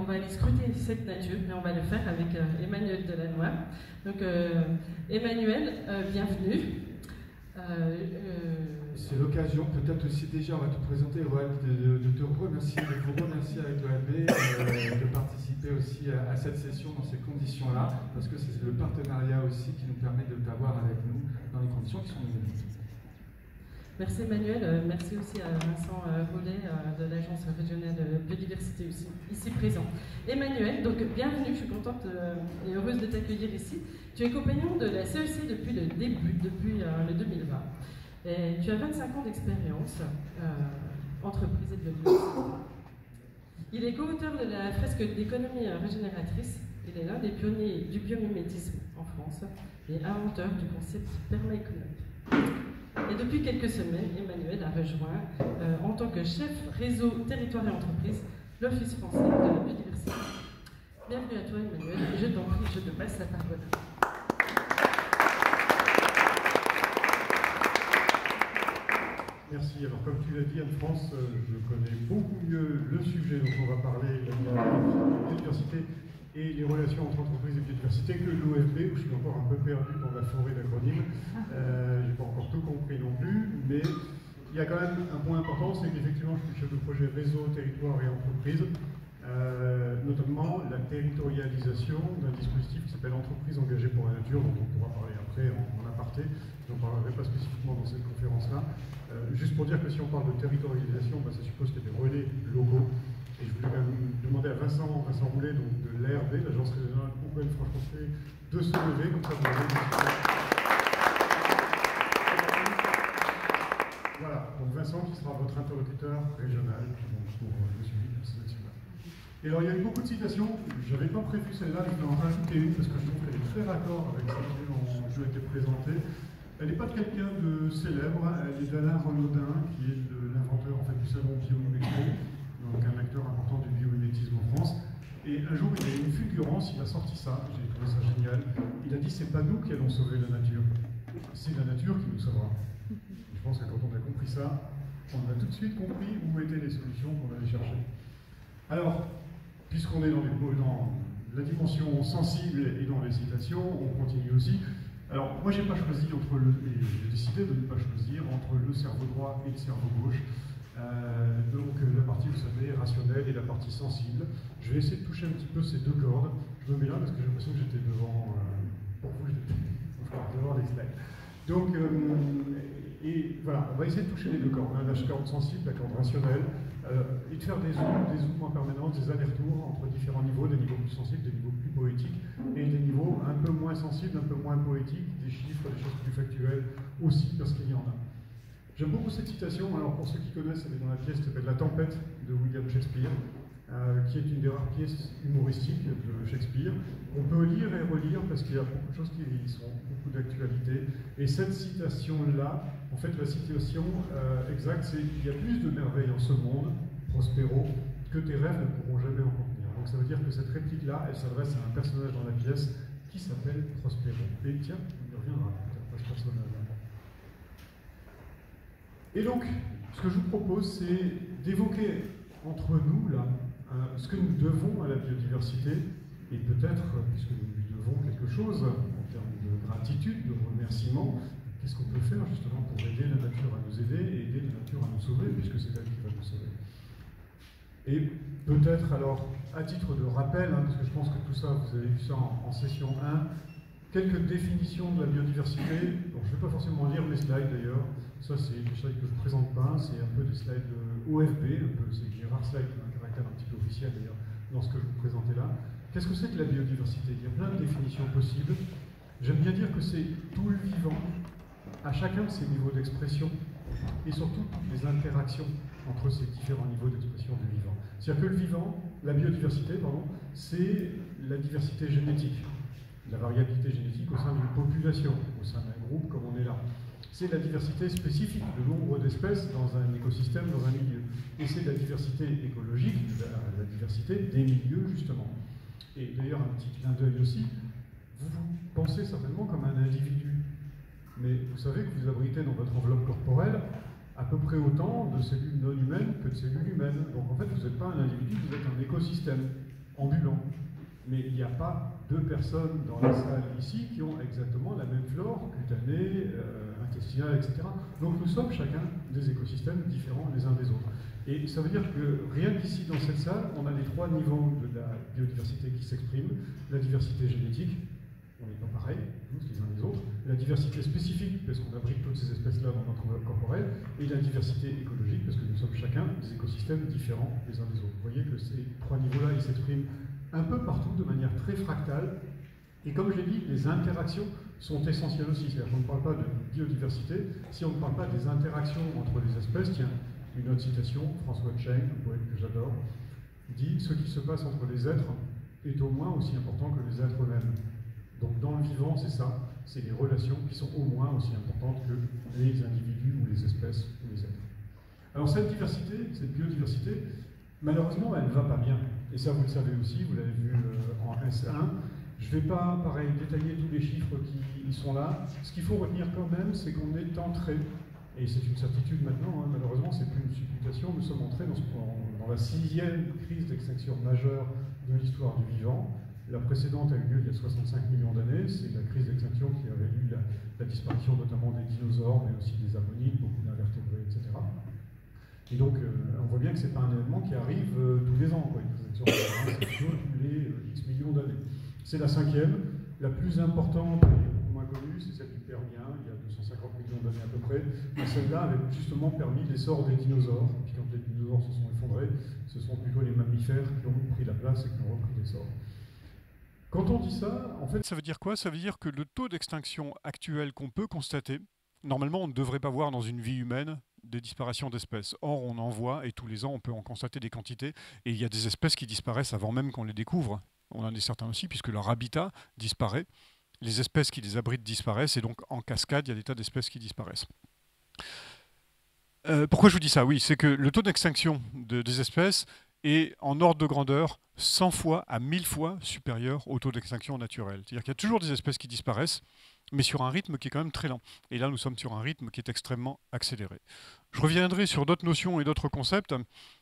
va aller scruter cette nature, et on va le faire avec Emmanuel Delannoy. Donc Emmanuel, bienvenue. C'est l'occasion, peut-être aussi déjà, on va te présenter, de te remercier, de vous remercier avec l'OFB de participer aussi à cette session dans ces conditions-là, parce que c'est le partenariat aussi qui nous permet de t'avoir avec nous dans les conditions qui sont inédites. Merci Emmanuel, merci aussi à Vincent Rollet de l'Agence régionale de biodiversité aussi, ici présent. Emmanuel, donc bienvenue, je suis contente et heureuse de t'accueillir ici. Tu es compagnon de la CEC depuis le début, depuis le 2020. Et tu as 25 ans d'expérience, entreprise et biodiversité. Il est co-auteur de la fresque d'économie régénératrice. Il est l'un des pionniers du biomimétisme en France et inventeur du concept permaéconomique. Et depuis quelques semaines, Emmanuel a rejoint, en tant que chef réseau territoire et entreprise, l'Office français de la biodiversité. Bienvenue à toi Emmanuel, je t'en prie, je te passe la parole. Merci. Alors, comme tu l'as dit, Anne-France, je connais beaucoup mieux le sujet dont on va parler, la biodiversité et les relations entre entreprises et biodiversité, que l'OFB, où je suis encore un peu perdu dans la forêt d'acronymes. Je n'ai pas encore tout compris non plus, mais il y a quand même un point important, c'est qu'effectivement, je suis chef de projet réseau, territoire et entreprise, notamment la territorialisation d'un dispositif qui s'appelle Entreprises engagées pour la nature, dont on pourra parler après en aparté. Je n'en parlerai pas spécifiquement dans cette conférence-là. Juste pour dire que si on parle de territorialisation, ça suppose qu'il y a des relais locaux. Et je voulais quand même demander à Vincent Roulet, donc de l'ARB, l'Agence régionale Bourgogne-Franche-Comté, de se lever, comme ça vous avez discuté. Voilà, donc Vincent qui sera votre interlocuteur régional pour le suivi de ce métier-là. Et alors il y a eu beaucoup de citations, je n'avais pas prévu celle-là, je vais en rajouter une parce que je trouve qu'elle est très raccord avec celle dont je ai été présenté. Elle n'est pas de quelqu'un de célèbre, elle est d'Alain Renaudin, qui est l'inventeur en fait, du salon Biomimétisme, donc un acteur important du biomimétisme en France. Et un jour, il y a eu une fulgurance, il a sorti ça, j'ai trouvé ça génial. Il a dit, c'est pas nous qui allons sauver la nature, c'est la nature qui nous sauvera. Je pense que quand on a compris ça, on a tout de suite compris où étaient les solutions qu'on allait chercher. Alors, puisqu'on est dans la dimension sensible et dans les citations, on continue aussi. Alors, moi, j'ai décidé de ne pas choisir entre le cerveau droit et le cerveau gauche. Donc la partie, vous savez, rationnelle et la partie sensible. Je vais essayer de toucher un petit peu ces deux cordes. Je me mets là parce que j'ai l'impression que j'étais devant, pour vous, j'étais devant les slides. Donc, et voilà, on va essayer de toucher les deux cordes, hein, la corde sensible, la corde rationnelle, et de faire des zooms en permanence, des allers-retours entre différents niveaux, des niveaux plus sensibles, des niveaux plus poétiques, et des niveaux un peu moins sensibles, un peu moins poétiques, des chiffres, des choses plus factuelles aussi, parce qu'il y en a. J'aime beaucoup cette citation, alors pour ceux qui connaissent, elle est dans la pièce qui s'appelle La Tempête de William Shakespeare, qui est une des rares pièces humoristiques de Shakespeare. On peut lire et relire parce qu'il y a beaucoup de choses qui sont beaucoup d'actualité. Et cette citation-là, en fait, la citation exacte, c'est « Il y a plus de merveilles en ce monde, Prospero, que tes rêves ne pourront jamais en contenir ». Donc ça veut dire que cette réplique-là, elle s'adresse à un personnage dans la pièce qui s'appelle Prospero. Et tiens, on y reviendra peut-être à ce personnage-là. Et donc, ce que je vous propose, c'est d'évoquer entre nous, là, ce que nous devons à la biodiversité, et peut-être, puisque nous lui devons quelque chose, en termes de gratitude, de remerciement, qu'est-ce qu'on peut faire justement pour aider la nature à nous aider, et aider la nature à nous sauver, puisque c'est elle qui va nous sauver. Et peut-être alors, à titre de rappel, parce que je pense que tout ça, vous avez vu ça en session 1, quelques définitions de la biodiversité. Donc, je ne vais pas forcément lire mes slides d'ailleurs. Ça, c'est des slides que je ne présente pas. C'est un peu des slides OFB. C'est des rares slides qui ont un caractère un petit peu officiel d'ailleurs dans ce que je vous présentais là. Qu'est-ce que c'est que la biodiversité? Il y a plein de définitions possibles. J'aime bien dire que c'est tout le vivant à chacun de ses niveaux d'expression et surtout toutes les interactions entre ces différents niveaux d'expression du vivant. C'est-à-dire que le vivant, la biodiversité, pardon, c'est la diversité génétique. La variabilité génétique au sein d'une population, au sein d'un groupe comme on est là. C'est la diversité spécifique, le nombre d'espèces dans un écosystème, dans un milieu. Et c'est la diversité écologique, la diversité des milieux, justement. Et d'ailleurs, un petit clin d'œil aussi, vous vous pensez certainement comme un individu. Mais vous savez que vous abritez dans votre enveloppe corporelle à peu près autant de cellules non humaines que de cellules humaines. Donc en fait, vous n'êtes pas un individu, vous êtes un écosystème. ambulants. Mais il n'y a pas deux personnes dans la salle ici qui ont exactement la même flore cutanée, intestinale, etc. Donc nous sommes chacun des écosystèmes différents les uns des autres. Et ça veut dire que rien qu'ici dans cette salle, on a les trois niveaux de la biodiversité qui s'expriment. La diversité génétique, on n'est pas pareil, tous les uns les autres. La diversité spécifique, parce qu'on abrite toutes ces espèces-là dans notre enveloppe corporelle. Et la diversité écologique, parce que nous sommes chacun des écosystèmes différents les uns des autres. Vous voyez que ces trois niveaux-là, ils s'expriment un peu partout de manière très fractale. Et comme je l'ai dit, les interactions sont essentielles aussi. C'est-à-dire qu'on ne parle pas de biodiversité si on ne parle pas des interactions entre les espèces. Tiens, une autre citation, François Cheng, un poète que j'adore, dit « Ce qui se passe entre les êtres est au moins aussi important que les êtres eux-mêmes ». Donc dans le vivant, c'est ça, c'est les relations qui sont au moins aussi importantes que les individus ou les espèces ou les êtres. Alors cette diversité, cette biodiversité, malheureusement, elle ne va pas bien. Et ça, vous le savez aussi, vous l'avez vu en S1. Je ne vais pas, pareil, détailler tous les chiffres qui sont là. Ce qu'il faut retenir quand même, c'est qu'on est entré, et c'est une certitude maintenant, hein, malheureusement, c'est plus une supputation, nous sommes entrés dans la 6e crise d'extinction majeure de l'histoire du vivant. La précédente a eu lieu il y a 65 millions d'années, c'est la crise d'extinction qui avait eu la disparition notamment des dinosaures, mais aussi des ammonites, beaucoup d'invertébrés, etc. Et donc, on voit bien que ce n'est pas un événement qui arrive tous les ans, quoi. Une crise d'extinction majeure, c'est plutôt tous les X millions d'années. C'est la 5e, la plus importante et moins connue, c'est celle du Permien, il y a 250 millions d'années à peu près. Et celle-là avait justement permis l'essor des dinosaures. Puis quand les dinosaures se sont effondrés, ce sont plutôt les mammifères qui ont pris la place et qui ont repris l'essor. Quand on dit ça, en fait, ça veut dire quoi? Ça veut dire que le taux d'extinction actuel qu'on peut constater, normalement, on ne devrait pas voir dans une vie humaine des disparitions d'espèces. Or, on en voit, et tous les ans, on peut en constater des quantités, et il y a des espèces qui disparaissent avant même qu'on les découvre. On en est certain aussi, puisque leur habitat disparaît, les espèces qui les abritent disparaissent, et donc en cascade, il y a des tas d'espèces qui disparaissent. Pourquoi je vous dis ça? Oui, c'est que le taux d'extinction des espèces est en ordre de grandeur 100 fois à 1000 fois supérieur au taux d'extinction naturel. C'est-à-dire qu'il y a toujours des espèces qui disparaissent, mais sur un rythme qui est quand même très lent. Et là, nous sommes sur un rythme qui est extrêmement accéléré. Je reviendrai sur d'autres notions et d'autres concepts,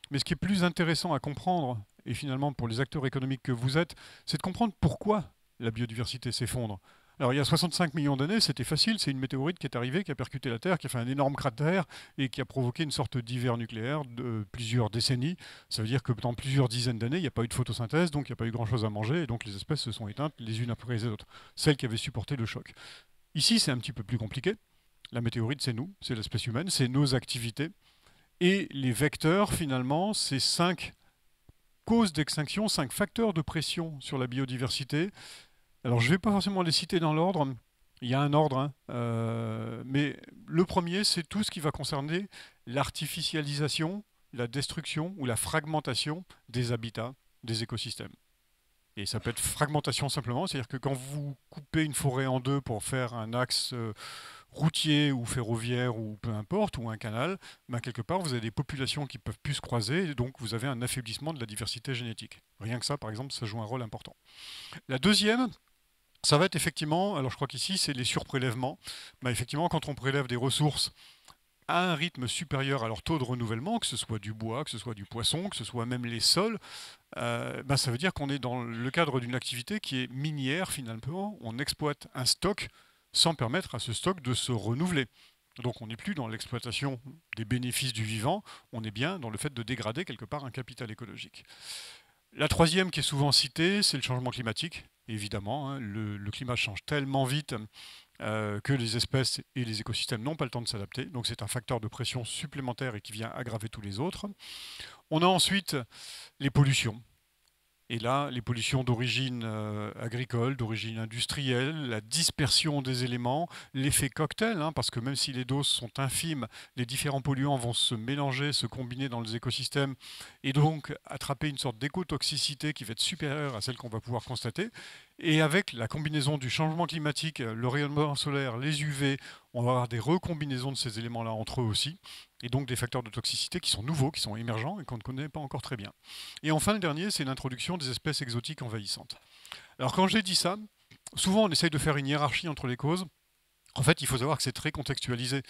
mais ce qui est plus intéressant à comprendre, et finalement pour les acteurs économiques que vous êtes, c'est de comprendre pourquoi la biodiversité s'effondre. Alors il y a 65 millions d'années, c'était facile, c'est une météorite qui est arrivée, qui a percuté la Terre, qui a fait un énorme cratère et qui a provoqué une sorte d'hiver nucléaire de plusieurs décennies. Ça veut dire que pendant plusieurs dizaines d'années, il n'y a pas eu de photosynthèse, donc il n'y a pas eu grand-chose à manger, et donc les espèces se sont éteintes les unes après les autres, celles qui avaient supporté le choc. Ici, c'est un petit peu plus compliqué. La météorite, c'est nous, c'est l'espèce humaine, c'est nos activités. Et les vecteurs, finalement, c'est 5 causes d'extinction, 5 facteurs de pression sur la biodiversité. Alors, je ne vais pas forcément les citer dans l'ordre. Il y a un ordre, hein, mais le premier, c'est tout ce qui va concerner l'artificialisation, la destruction ou la fragmentation des habitats, des écosystèmes. Et ça peut être fragmentation simplement, c'est-à-dire que quand vous coupez une forêt en deux pour faire un axe routier ou ferroviaire ou peu importe, ou un canal, ben quelque part vous avez des populations qui ne peuvent plus se croiser, et donc vous avez un affaiblissement de la diversité génétique. Rien que ça, par exemple, ça joue un rôle important. La deuxième, ça va être effectivement, alors je crois qu'ici c'est les surprélèvements. Ben effectivement, quand on prélève des ressources à un rythme supérieur à leur taux de renouvellement, que ce soit du bois, que ce soit du poisson, que ce soit même les sols, ben ça veut dire qu'on est dans le cadre d'une activité qui est minière finalement. On exploite un stock sans permettre à ce stock de se renouveler. Donc on n'est plus dans l'exploitation des bénéfices du vivant, on est bien dans le fait de dégrader quelque part un capital écologique. La troisième qui est souvent citée, c'est le changement climatique. Évidemment, hein, le climat change tellement vite que les espèces et les écosystèmes n'ont pas le temps de s'adapter. Donc c'est un facteur de pression supplémentaire et qui vient aggraver tous les autres. On a ensuite les pollutions. Et là, les pollutions d'origine agricole, d'origine industrielle, la dispersion des éléments, l'effet cocktail, hein, parce que même si les doses sont infimes, les différents polluants vont se mélanger, se combiner dans les écosystèmes et donc attraper une sorte d'écotoxicité qui va être supérieure à celle qu'on va pouvoir constater. Et avec la combinaison du changement climatique, le rayonnement solaire, les UV, on va avoir des recombinaisons de ces éléments-là entre eux aussi, et donc des facteurs de toxicité qui sont nouveaux, qui sont émergents et qu'on ne connaît pas encore très bien. Et enfin, le dernier, c'est l'introduction des espèces exotiques envahissantes. Alors quand j'ai dit ça, souvent on essaye de faire une hiérarchie entre les causes. En fait, il faut savoir que c'est très contextualisé.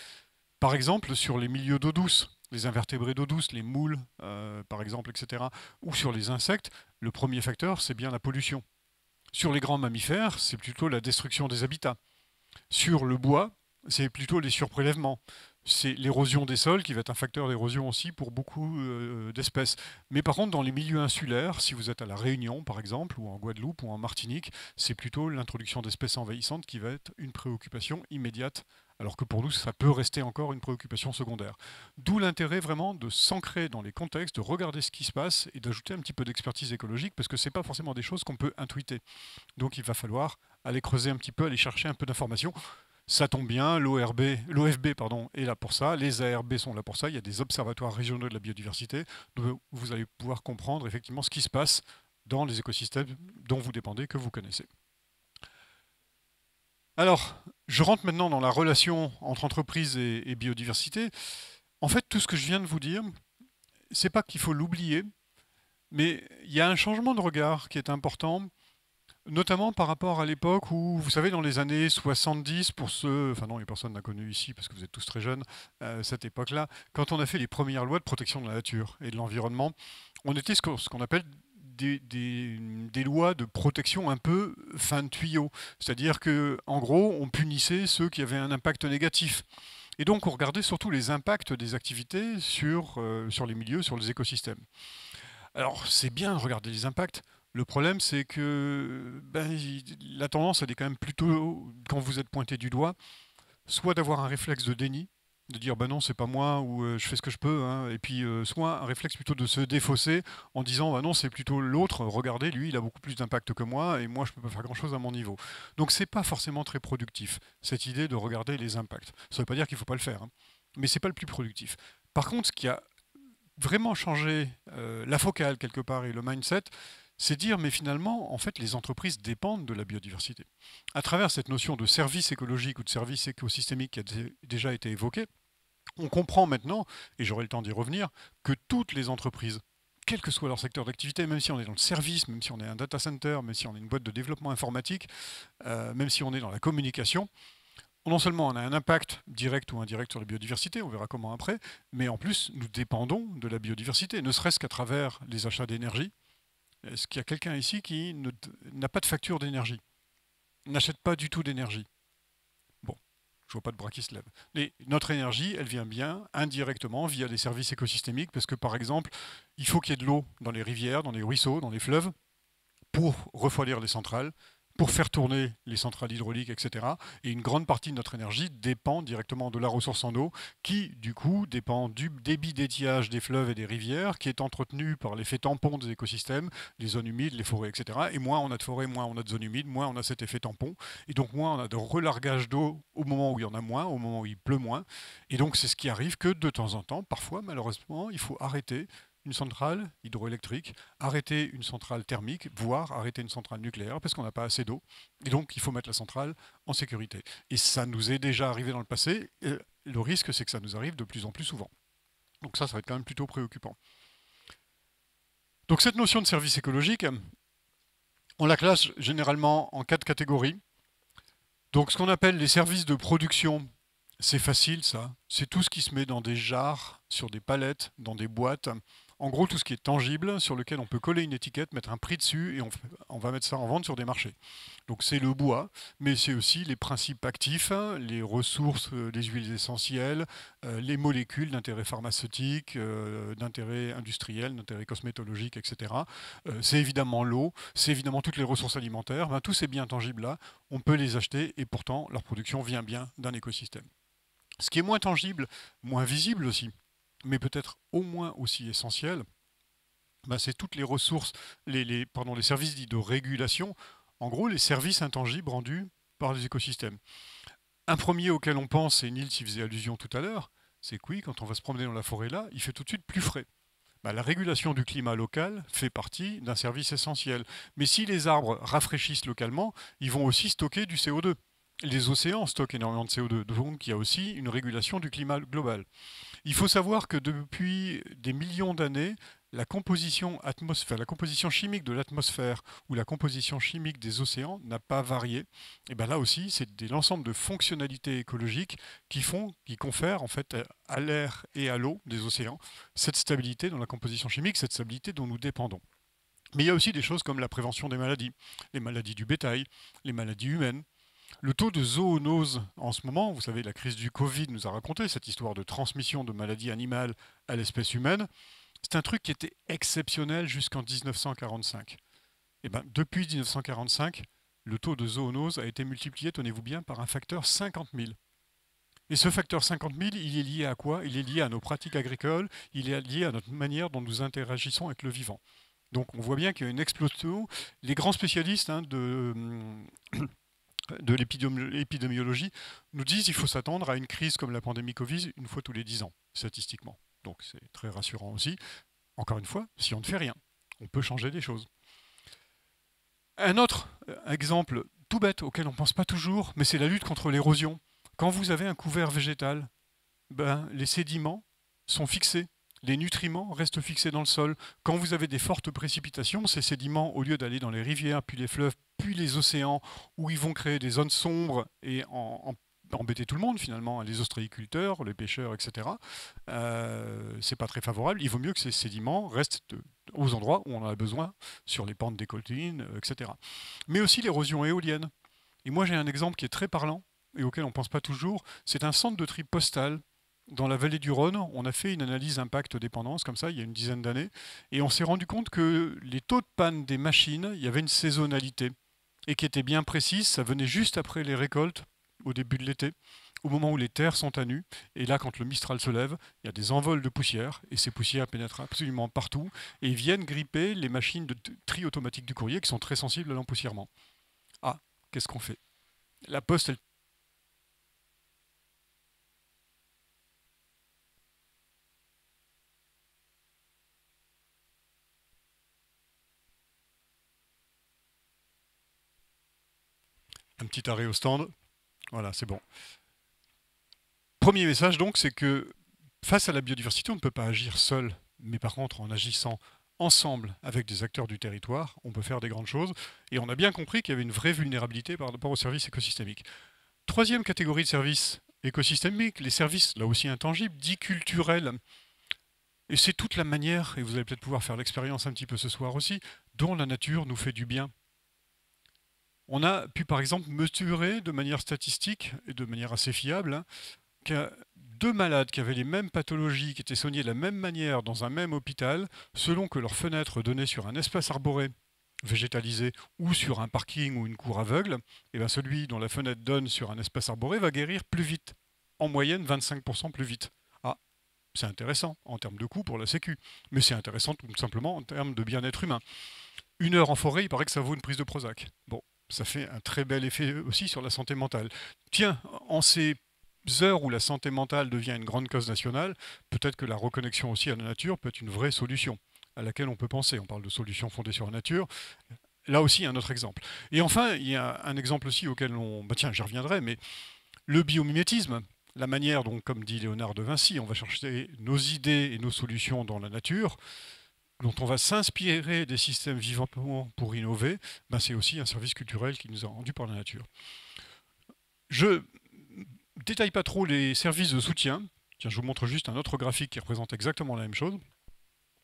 Par exemple, sur les milieux d'eau douce, les invertébrés d'eau douce, les moules par exemple, etc., ou sur les insectes, le premier facteur, c'est bien la pollution. Sur les grands mammifères, c'est plutôt la destruction des habitats. Sur le bois, c'est plutôt les surprélèvements. C'est l'érosion des sols qui va être un facteur d'érosion aussi pour beaucoup d'espèces. Mais par contre, dans les milieux insulaires, si vous êtes à La Réunion par exemple, ou en Guadeloupe ou en Martinique, c'est plutôt l'introduction d'espèces envahissantes qui va être une préoccupation immédiate, alors que pour nous, ça peut rester encore une préoccupation secondaire. D'où l'intérêt vraiment de s'ancrer dans les contextes, de regarder ce qui se passe et d'ajouter un petit peu d'expertise écologique, parce que ce n'est pas forcément des choses qu'on peut intuiter. Donc il va falloir aller creuser un petit peu, aller chercher un peu d'informations. Ça tombe bien, l'OFB est là pour ça, les ARB sont là pour ça, il y a des observatoires régionaux de la biodiversité, où vous allez pouvoir comprendre effectivement ce qui se passe dans les écosystèmes dont vous dépendez, que vous connaissez. Alors, je rentre maintenant dans la relation entre entreprise et biodiversité. En fait, tout ce que je viens de vous dire, c'est pas qu'il faut l'oublier, mais il y a un changement de regard qui est important, notamment par rapport à l'époque où, vous savez, dans les années 70, pour ceux, enfin non, les personnes n'a connu ici parce que vous êtes tous très jeunes, cette époque-là, quand on a fait les premières lois de protection de la nature et de l'environnement, on était ce qu'on appelle des lois de protection un peu fin de tuyau. C'est-à-dire qu'en gros, on punissait ceux qui avaient un impact négatif. Et donc, on regardait surtout les impacts des activités sur les milieux, sur les écosystèmes. Alors, c'est bien de regarder les impacts. Le problème, c'est que la tendance, elle est quand même plutôt, quand vous êtes pointé du doigt, soit d'avoir un réflexe de déni, de dire non, c'est pas moi, ou je fais ce que je peux, hein, et puis soit un réflexe plutôt de se défausser en disant non, c'est plutôt l'autre, regardez, lui, il a beaucoup plus d'impact que moi, et moi, je peux pas faire grand-chose à mon niveau. Donc, c'est pas forcément très productif, cette idée de regarder les impacts. Ça veut pas dire qu'il faut pas le faire, hein, mais c'est pas le plus productif. Par contre, ce qui a vraiment changé la focale quelque part et le mindset, c'est dire, mais finalement, en fait, les entreprises dépendent de la biodiversité. À travers cette notion de service écologique ou de service écosystémique qui a déjà été évoquée, on comprend maintenant, et j'aurai le temps d'y revenir, que toutes les entreprises, quel que soit leur secteur d'activité, même si on est dans le service, même si on est un data center, même si on est une boîte de développement informatique, même si on est dans la communication, non seulement on a un impact direct ou indirect sur la biodiversité, on verra comment après, mais en plus, nous dépendons de la biodiversité, ne serait-ce qu'à travers les achats d'énergie. Est-ce qu'il y a quelqu'un ici qui n'a pas de facture d'énergie, n'achète pas du tout d'énergie? Bon, je vois pas de bras qui se lèvent. Mais notre énergie, elle vient bien indirectement via des services écosystémiques, parce que par exemple, il faut qu'il y ait de l'eau dans les rivières, dans les ruisseaux, dans les fleuves, pour refroidir les centrales, pour faire tourner les centrales hydrauliques, etc. Et une grande partie de notre énergie dépend directement de la ressource en eau, qui, du coup, dépend du débit d'étiage des fleuves et des rivières, qui est entretenu par l'effet tampon des écosystèmes, les zones humides, les forêts, etc. Et moins on a de forêts, moins on a de zones humides, moins on a cet effet tampon. Et donc, moins on a de relargage d'eau au moment où il y en a moins, au moment où il pleut moins. Et donc, c'est ce qui arrive que, de temps en temps, parfois, malheureusement, il faut arrêter une centrale hydroélectrique, arrêter une centrale thermique, voire arrêter une centrale nucléaire parce qu'on n'a pas assez d'eau. Et donc, il faut mettre la centrale en sécurité. Et ça nous est déjà arrivé dans le passé. Et le risque, c'est que ça nous arrive de plus en plus souvent. Donc ça va être quand même plutôt préoccupant. Donc cette notion de service écologique, on la classe généralement en 4 catégories. Donc ce qu'on appelle les services de production, c'est facile ça. C'est tout ce qui se met dans des jarres, sur des palettes, dans des boîtes. En gros, tout ce qui est tangible, sur lequel on peut coller une étiquette, mettre un prix dessus et on va mettre ça en vente sur des marchés. Donc c'est le bois, mais c'est aussi les principes actifs, les ressources, les huiles essentielles, les molécules d'intérêt pharmaceutique, d'intérêt industriel, d'intérêt cosmétologique, etc. C'est évidemment l'eau, c'est évidemment toutes les ressources alimentaires. Tous ces biens tangibles-là, on peut les acheter et pourtant leur production vient bien d'un écosystème. Ce qui est moins tangible, moins visible aussi, mais peut-être au moins aussi essentiel, c'est toutes les ressources, les services dits de régulation, en gros les services intangibles rendus par les écosystèmes. Un premier auquel on pense, et Nils y faisait allusion tout à l'heure, c'est que oui, quand on va se promener dans la forêt là, il fait tout de suite plus frais. La régulation du climat local fait partie d'un service essentiel. Mais si les arbres rafraîchissent localement, ils vont aussi stocker du CO2. Les océans stockent énormément de CO2, donc il y a aussi une régulation du climat global. Il faut savoir que depuis des millions d'années, la composition chimique de l'atmosphère ou la composition chimique des océans n'a pas varié. Et bien là aussi, c'est l'ensemble de fonctionnalités écologiques qui confèrent en fait à l'air et à l'eau des océans cette stabilité dans la composition chimique, cette stabilité dont nous dépendons. Mais il y a aussi des choses comme la prévention des maladies, les maladies du bétail, les maladies humaines. Le taux de zoonose en ce moment, vous savez, la crise du Covid nous a raconté cette histoire de transmission de maladies animales à l'espèce humaine. C'est un truc qui était exceptionnel jusqu'en 1945. Et ben, depuis 1945, le taux de zoonose a été multiplié, tenez-vous bien, par un facteur 50 000. Et ce facteur 50 000, il est lié à quoi? Il est lié à nos pratiques agricoles, il est lié à notre manière dont nous interagissons avec le vivant. Donc on voit bien qu'il y a une explosion. Les grands spécialistes de l'épidémiologie nous disent qu'il faut s'attendre à une crise comme la pandémie Covid une fois tous les 10 ans, statistiquement. Donc c'est très rassurant aussi. Encore une fois, si on ne fait rien, on peut changer des choses. Un autre exemple tout bête auquel on ne pense pas toujours, mais c'est la lutte contre l'érosion. Quand vous avez un couvert végétal, les sédiments sont fixés. Les nutriments restent fixés dans le sol. Quand vous avez des fortes précipitations, ces sédiments, au lieu d'aller dans les rivières, puis les fleuves, puis les océans, où ils vont créer des zones sombres et embêter tout le monde finalement, les ostréiculteurs, les pêcheurs, etc. C'est pas très favorable. Il vaut mieux que ces sédiments restent aux endroits où on en a besoin, sur les pentes des collines, etc. Mais aussi l'érosion éolienne. Et moi j'ai un exemple qui est très parlant et auquel on ne pense pas toujours. C'est un centre de tri postal. Dans la vallée du Rhône, on a fait une analyse impact-dépendance, comme ça, il y a une dizaine d'années, et on s'est rendu compte que les taux de panne des machines, il y avait une saisonnalité, et qui était bien précise, ça venait juste après les récoltes, au début de l'été, au moment où les terres sont à nu, et là, quand le Mistral se lève, il y a des envols de poussière, et ces poussières pénètrent absolument partout, et viennent gripper les machines de tri automatique du courrier, qui sont très sensibles à l'empoussièrement. Ah, qu'est-ce qu'on fait? La Poste, elle un petit arrêt au stand. Voilà, c'est bon. Premier message donc, c'est que face à la biodiversité, on ne peut pas agir seul. Mais par contre, en agissant ensemble avec des acteurs du territoire, on peut faire des grandes choses. Et on a bien compris qu'il y avait une vraie vulnérabilité par rapport aux services écosystémiques. Troisième catégorie de services écosystémiques, les services, là aussi intangibles, dits culturels. Et c'est toute la manière, et vous allez peut-être pouvoir faire l'expérience un petit peu ce soir aussi, dont la nature nous fait du bien. On a pu par exemple mesurer de manière statistique et de manière assez fiable que deux malades qui avaient les mêmes pathologies, qui étaient soignés de la même manière dans un même hôpital, selon que leur fenêtre donnait sur un espace arboré végétalisé ou sur un parking ou une cour aveugle, et bien celui dont la fenêtre donne sur un espace arboré va guérir plus vite, en moyenne 25% plus vite. Ah, c'est intéressant en termes de coût pour la Sécu, mais c'est intéressant tout simplement en termes de bien-être humain. 1 heure en forêt, il paraît que ça vaut une prise de Prozac. Bon. Ça fait un très bel effet aussi sur la santé mentale. Tiens, en ces heures où la santé mentale devient une grande cause nationale, peut-être que la reconnexion aussi à la nature peut être une vraie solution à laquelle on peut penser. On parle de solutions fondées sur la nature. Là aussi, un autre exemple. Et enfin, il y a un exemple aussi auquel tiens, j'y reviendrai, mais le biomimétisme, la manière dont, comme dit Léonard de Vinci, on va chercher nos idées et nos solutions dans la nature, dont on va s'inspirer des systèmes vivants pour innover, c'est aussi un service culturel qui nous est rendu par la nature. Je ne détaille pas trop les services de soutien. Tiens, je vous montre juste un autre graphique qui représente exactement la même chose.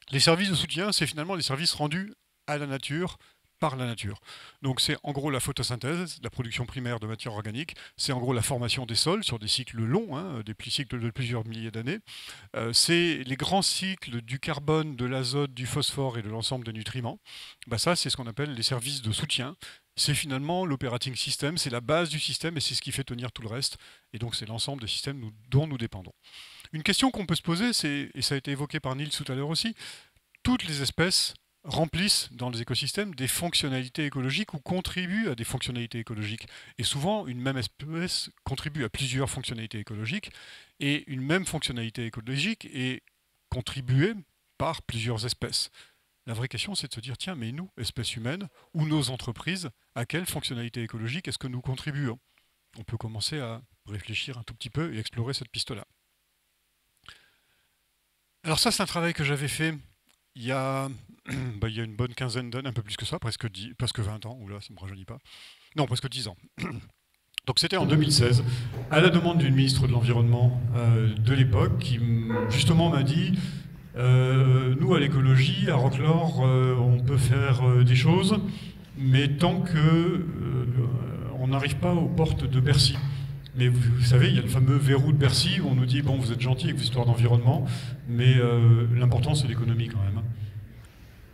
Les services de soutien, c'est finalement les services rendus à la nature par la nature. Donc c'est en gros la photosynthèse, la production primaire de matière organique, c'est en gros la formation des sols sur des cycles longs, des cycles de plusieurs milliers d'années, c'est les grands cycles du carbone, de l'azote, du phosphore et de l'ensemble des nutriments. Ça c'est ce qu'on appelle les services de soutien. C'est finalement l'operating system, c'est la base du système et c'est ce qui fait tenir tout le reste. Et donc c'est l'ensemble des systèmes dont nous dépendons. Une question qu'on peut se poser, et ça a été évoqué par Niels tout à l'heure aussi, toutes les espèces remplissent dans les écosystèmes des fonctionnalités écologiques ou contribuent à des fonctionnalités écologiques. Et souvent, une même espèce contribue à plusieurs fonctionnalités écologiques, et une même fonctionnalité écologique est contribuée par plusieurs espèces. La vraie question, c'est de se dire, tiens, mais nous, espèces humaines, ou nos entreprises, à quelle fonctionnalité écologique est-ce que nous contribuons? On peut commencer à réfléchir un tout petit peu et explorer cette piste-là. Alors ça, c'est un travail que j'avais fait il y a une bonne quinzaine d'années, un peu plus que ça, presque 20 ans, oula, ça ne me rajeunit pas. Non, presque 10 ans. Donc c'était en 2016, à la demande d'une ministre de l'Environnement de l'époque, qui justement m'a dit nous, à l'écologie, à Roquelaure, on peut faire des choses, mais tant que on n'arrive pas aux portes de Bercy. Mais vous savez, il y a le fameux verrou de Bercy où on nous dit bon, vous êtes gentil avec vos histoires d'environnement, mais l'important c'est l'économie quand même.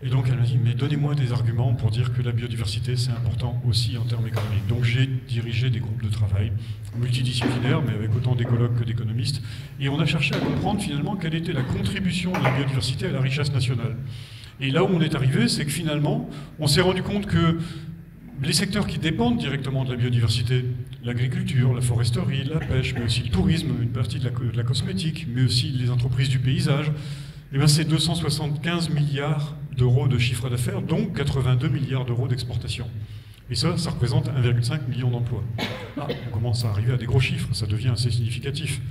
Et donc elle m'a dit mais donnez-moi des arguments pour dire que la biodiversité c'est important aussi en termes économiques. Donc j'ai dirigé des groupes de travail multidisciplinaires, mais avec autant d'écologues que d'économistes, et on a cherché à comprendre finalement quelle était la contribution de la biodiversité à la richesse nationale. Et là où on est arrivé, c'est que finalement, on s'est rendu compte que les secteurs qui dépendent directement de la biodiversité, l'agriculture, la foresterie, la pêche, mais aussi le tourisme, une partie de la cosmétique, mais aussi les entreprises du paysage, eh bien c'est 275 milliards d'euros de chiffre d'affaires, donc 82 milliards d'euros d'exportation. Et ça représente 1,5 million d'emplois. Ah, on commence à arriver à des gros chiffres, ça devient assez significatif.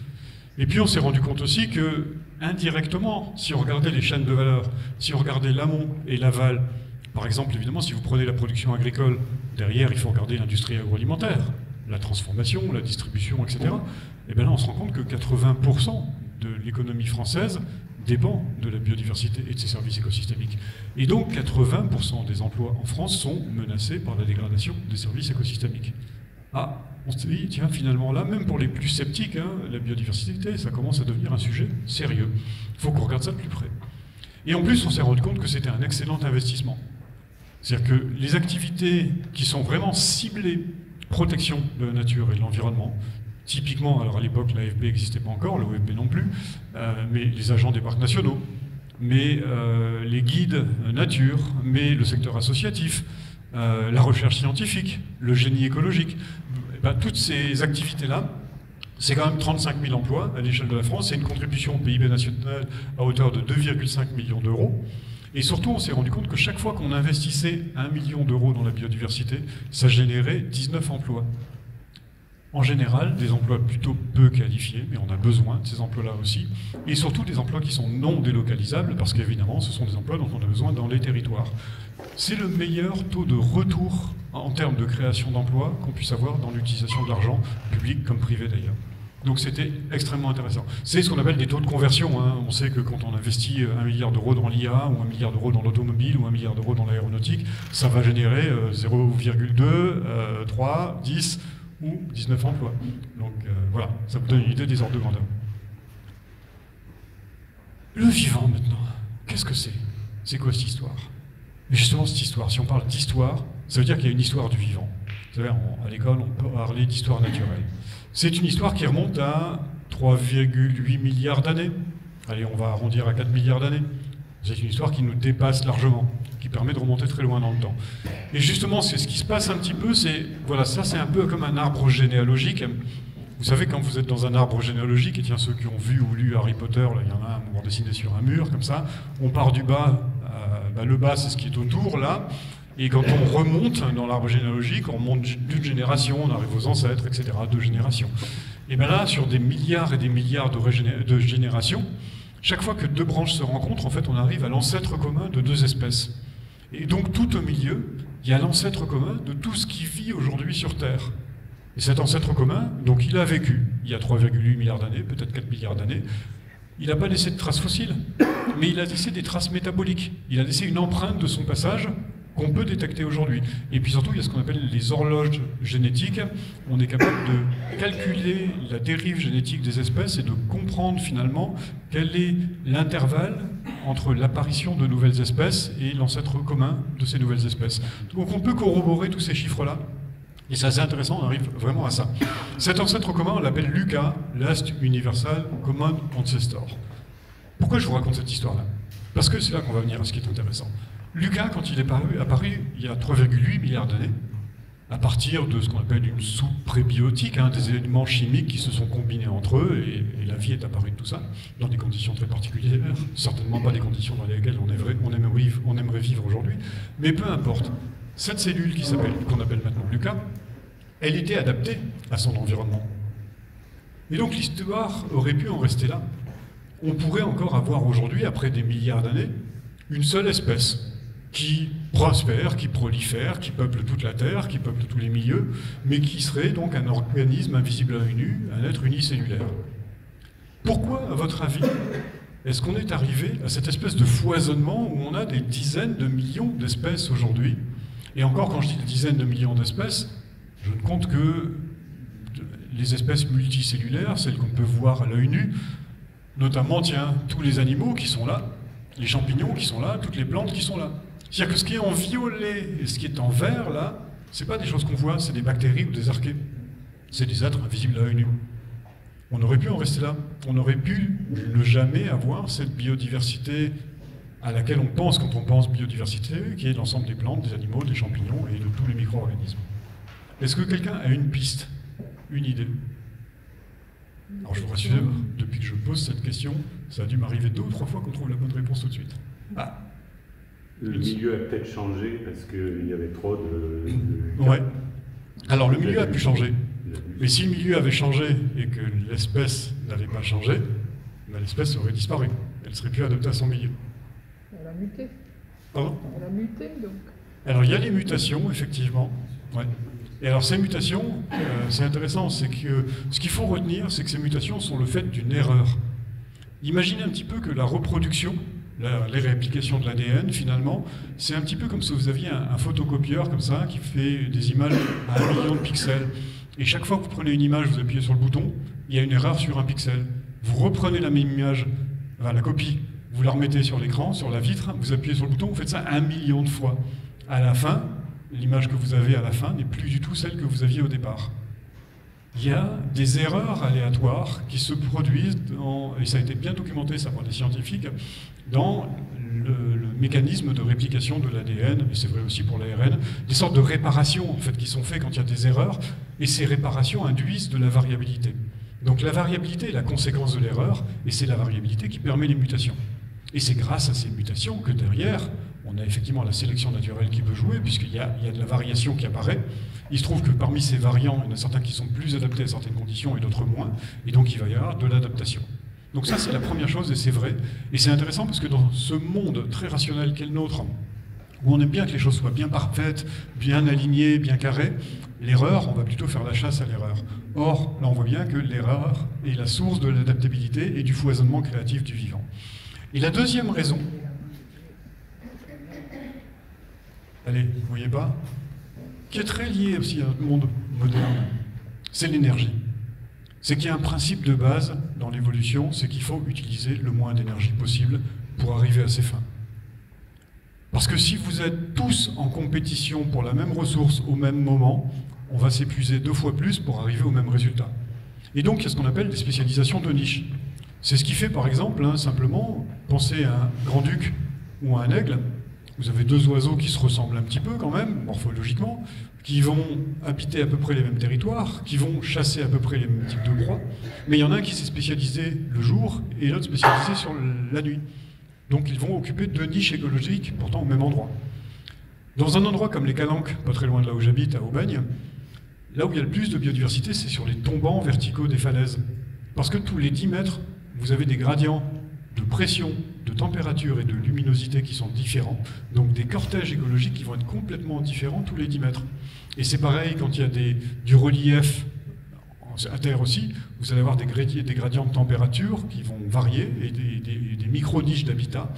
Et puis on s'est rendu compte aussi que, indirectement, si on regardait les chaînes de valeur, si on regardait l'amont et l'aval, par exemple, évidemment, si vous prenez la production agricole, derrière, il faut regarder l'industrie agroalimentaire, la transformation, la distribution, etc. Et bien là, on se rend compte que 80% de l'économie française dépend de la biodiversité et de ses services écosystémiques. Et donc, 80% des emplois en France sont menacés par la dégradation des services écosystémiques. Ah, on se dit, tiens, finalement, là, même pour les plus sceptiques, hein, la biodiversité, ça commence à devenir un sujet sérieux. Il faut qu'on regarde ça de plus près. Et en plus, on s'est rendu compte que c'était un excellent investissement. C'est-à-dire que les activités qui sont vraiment ciblées protection de la nature et de l'environnement, typiquement, alors à l'époque l'AFB n'existait pas encore, l'OFB non plus, mais les agents des parcs nationaux, mais les guides nature, mais le secteur associatif, la recherche scientifique, le génie écologique, ben, toutes ces activités-là, c'est quand même 35 000 emplois à l'échelle de la France, c'est une contribution au PIB national à hauteur de 2,5 millions d'euros. Et surtout, on s'est rendu compte que chaque fois qu'on investissait 1 million d'euros dans la biodiversité, ça générait 19 emplois. En général, des emplois plutôt peu qualifiés, mais on a besoin de ces emplois-là aussi. Et surtout des emplois qui sont non délocalisables, parce qu'évidemment, ce sont des emplois dont on a besoin dans les territoires. C'est le meilleur taux de retour en termes de création d'emplois qu'on puisse avoir dans l'utilisation de l'argent, public comme privé d'ailleurs. Donc c'était extrêmement intéressant. C'est ce qu'on appelle des taux de conversion. Hein. On sait que quand on investit 1 milliard d'euros dans l'IA, ou 1 milliard d'euros dans l'automobile, ou 1 milliard d'euros dans l'aéronautique, ça va générer 0,2, 3, 10 ou 19 emplois. Donc voilà, ça vous donne une idée des ordres de grandeur. Le vivant maintenant, qu'est-ce que c'est? C'est quoi cette histoire? Mais justement cette histoire, si on parle d'histoire, ça veut dire qu'il y a une histoire du vivant. Vous savez, à l'école, on peut parler d'histoire naturelle. C'est une histoire qui remonte à 3,8 milliards d'années. Allez, on va arrondir à 4 milliards d'années. C'est une histoire qui nous dépasse largement, qui permet de remonter très loin dans le temps. Et justement, c'est ce qui se passe un petit peu, c'est, voilà, ça c'est un peu comme un arbre généalogique. Vous savez, quand vous êtes dans un arbre généalogique, et tiens, ceux qui ont vu ou lu Harry Potter, là, il y en a un moment dessiné sur un mur, comme ça, on part du bas, le bas c'est ce qui est autour, là, et quand on remonte dans l'arbre généalogique, on remonte d'une génération, on arrive aux ancêtres, etc., 2 générations. Et bien là, sur des milliards et des milliards de générations, chaque fois que 2 branches se rencontrent, en fait, on arrive à l'ancêtre commun de 2 espèces. Et donc, tout au milieu, il y a l'ancêtre commun de tout ce qui vit aujourd'hui sur Terre. Et cet ancêtre commun, donc il a vécu, il y a 3,8 milliards d'années, peut-être 4 milliards d'années. Il n'a pas laissé de traces fossiles, mais il a laissé des traces métaboliques. Il a laissé une empreinte de son passage qu'on peut détecter aujourd'hui. Et puis surtout, il y a ce qu'on appelle les horloges génétiques. On est capable de calculer la dérive génétique des espèces et de comprendre finalement quel est l'intervalle entre l'apparition de nouvelles espèces et l'ancêtre commun de ces nouvelles espèces. Donc on peut corroborer tous ces chiffres-là. Et c'est assez intéressant, on arrive vraiment à ça. Cet ancêtre commun, on l'appelle LUCA, Last Universal Common Ancestor. Pourquoi je vous raconte cette histoire-là? Parce que c'est là qu'on va venir à ce qui est intéressant. LUCA, quand il est apparu il y a 3,8 milliards d'années, à partir de ce qu'on appelle une soupe prébiotique, hein, des éléments chimiques qui se sont combinés entre eux, et la vie est apparue de tout ça, dans des conditions très particulières, certainement pas les conditions dans lesquelles on aimerait vivre aujourd'hui, mais peu importe. Cette cellule qu'on appelle maintenant LUCA, elle était adaptée à son environnement. Et donc l'histoire aurait pu en rester là. On pourrait encore avoir aujourd'hui, après des milliards d'années, une seule espèce qui prospère, qui prolifère, qui peuple toute la Terre, qui peuple tous les milieux, mais qui serait donc un organisme invisible à l'œil nu, un être unicellulaire. Pourquoi, à votre avis, est-ce qu'on est arrivé à cette espèce de foisonnement où on a des dizaines de millions d'espèces aujourd'hui? Et encore, quand je dis des dizaines de millions d'espèces, je ne compte que les espèces multicellulaires, celles qu'on peut voir à l'œil nu, notamment, tiens, tous les animaux qui sont là, les champignons qui sont là, toutes les plantes qui sont là. C'est-à-dire que ce qui est en violet et ce qui est en vert, là, ce n'est pas des choses qu'on voit, c'est des bactéries ou des archées. C'est des êtres invisibles à l'œil nu. On aurait pu en rester là. On aurait pu ne jamais avoir cette biodiversité à laquelle on pense quand on pense biodiversité, qui est l'ensemble des plantes, des animaux, des champignons et de tous les micro-organismes. Est-ce que quelqu'un a une piste, une idée? Alors je vous rassure, depuis que je pose cette question, ça a dû m'arriver 2 ou 3 fois qu'on trouve la bonne réponse tout de suite. Ah. Le milieu a peut-être changé parce qu'il y avait trop de... Ouais. Alors le milieu a pu changer. Mais si le milieu avait changé et que l'espèce n'avait pas changé, ben, l'espèce aurait disparu. Elle ne serait plus adaptée à son milieu. Elle a muté. Pardon? Elle a muté, donc. Alors il y a les mutations, effectivement. Ouais. Et alors ces mutations, c'est intéressant, c'est que ce qu'il faut retenir, c'est que ces mutations sont le fait d'une erreur. Imaginez un petit peu que la reproduction, les réapplications de l'ADN, finalement, c'est un petit peu comme si vous aviez un photocopieur comme ça, qui fait des images à 1 million de pixels. Et chaque fois que vous prenez une image, vous appuyez sur le bouton, il y a une erreur sur un pixel. Vous reprenez la même image, enfin, la copie, vous la remettez sur l'écran, sur la vitre, vous appuyez sur le bouton, vous faites ça 1 million de fois. À la fin, l'image que vous avez à la fin n'est plus du tout celle que vous aviez au départ. Il y a des erreurs aléatoires qui se produisent, et ça a été bien documenté ça par les scientifiques, dans le mécanisme de réplication de l'ADN, et c'est vrai aussi pour l'ARN, des sortes de réparations en fait, qui sont faites quand il y a des erreurs, et ces réparations induisent de la variabilité. Donc la variabilité est la conséquence de l'erreur, et c'est la variabilité qui permet les mutations. Et c'est grâce à ces mutations que derrière, on a effectivement la sélection naturelle qui peut jouer, puisqu'il y a de la variation qui apparaît. Il se trouve que parmi ces variants, il y en a certains qui sont plus adaptés à certaines conditions et d'autres moins, et donc il va y avoir de l'adaptation. Donc ça, c'est la première chose, et c'est vrai. Et c'est intéressant parce que dans ce monde très rationnel qu'est le nôtre, où on aime bien que les choses soient bien parfaites, bien alignées, bien carrées, l'erreur, on va plutôt faire la chasse à l'erreur. Or, là, on voit bien que l'erreur est la source de l'adaptabilité et du foisonnement créatif du vivant. Et la deuxième raison, allez, vous ne voyez pas, qui est très liée aussi à notre monde moderne, c'est l'énergie. C'est qu'il y a un principe de base dans l'évolution, c'est qu'il faut utiliser le moins d'énergie possible pour arriver à ses fins. Parce que si vous êtes tous en compétition pour la même ressource au même moment, on va s'épuiser 2 fois plus pour arriver au même résultat. Et donc, il y a ce qu'on appelle des spécialisations de niche. C'est ce qui fait, par exemple, simplement, pensez à un grand-duc ou à un aigle. Vous avez 2 oiseaux qui se ressemblent un petit peu quand même, morphologiquement, qui vont habiter à peu près les mêmes territoires, qui vont chasser à peu près les mêmes types de proies, mais il y en a un qui s'est spécialisé le jour et l'autre spécialisé sur la nuit. Donc ils vont occuper 2 niches écologiques, pourtant au même endroit. Dans un endroit comme les Calanques, pas très loin de là où j'habite, à Aubagne, là où il y a le plus de biodiversité, c'est sur les tombants verticaux des falaises. Parce que tous les 10 mètres, vous avez des gradients de pression, de température et de luminosité qui sont différents, donc des cortèges écologiques qui vont être complètement différents tous les 10 mètres. Et c'est pareil quand il y a du relief à terre aussi, vous allez avoir des gradients de température qui vont varier et des micro-niches d'habitat.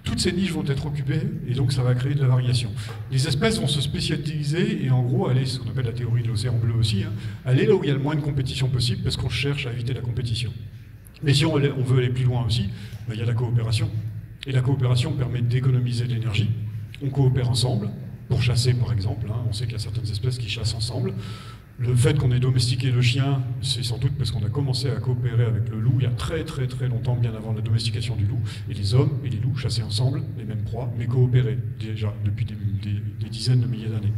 Toutes ces niches vont être occupées et donc ça va créer de la variation. Les espèces vont se spécialiser et en gros aller, ce qu'on appelle la théorie de l'océan bleu aussi, aller là où il y a le moins de compétition possible parce qu'on cherche à éviter la compétition. Mais si on veut aller plus loin aussi, ben, il y a la coopération. Et la coopération permet d'économiser de l'énergie. On coopère ensemble, pour chasser par exemple. On sait qu'il y a certaines espèces qui chassent ensemble. Le fait qu'on ait domestiqué le chien, c'est sans doute parce qu'on a commencé à coopérer avec le loup il y a très très très longtemps, bien avant la domestication du loup. Et les hommes et les loups chassaient ensemble les mêmes proies, mais coopéraient déjà depuis des dizaines de milliers d'années.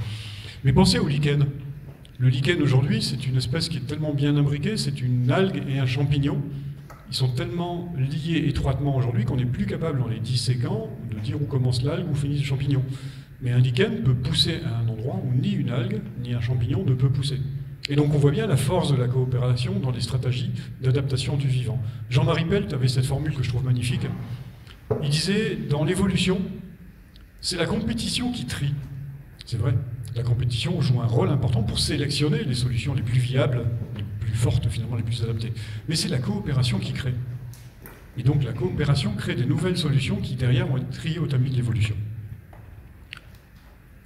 Mais pensez au lichen. Le lichen aujourd'hui, c'est une espèce qui est tellement bien imbriquée, c'est une algue et un champignon. Ils sont tellement liés étroitement aujourd'hui qu'on n'est plus capable, en les disséquant, de dire où commence l'algue, où finit le champignon. Mais un lichen peut pousser à un endroit où ni une algue, ni un champignon ne peut pousser. Et donc on voit bien la force de la coopération dans les stratégies d'adaptation du vivant. Jean-Marie Pelt avait cette formule que je trouve magnifique. Il disait, dans l'évolution, C'est la compétition qui trie. C'est vrai, la compétition joue un rôle important pour sélectionner les solutions les plus viables, les plus fortes finalement, les plus adaptées. Mais c'est la coopération qui crée. Et donc la coopération crée des nouvelles solutions qui derrière vont être triées au tamis de l'évolution.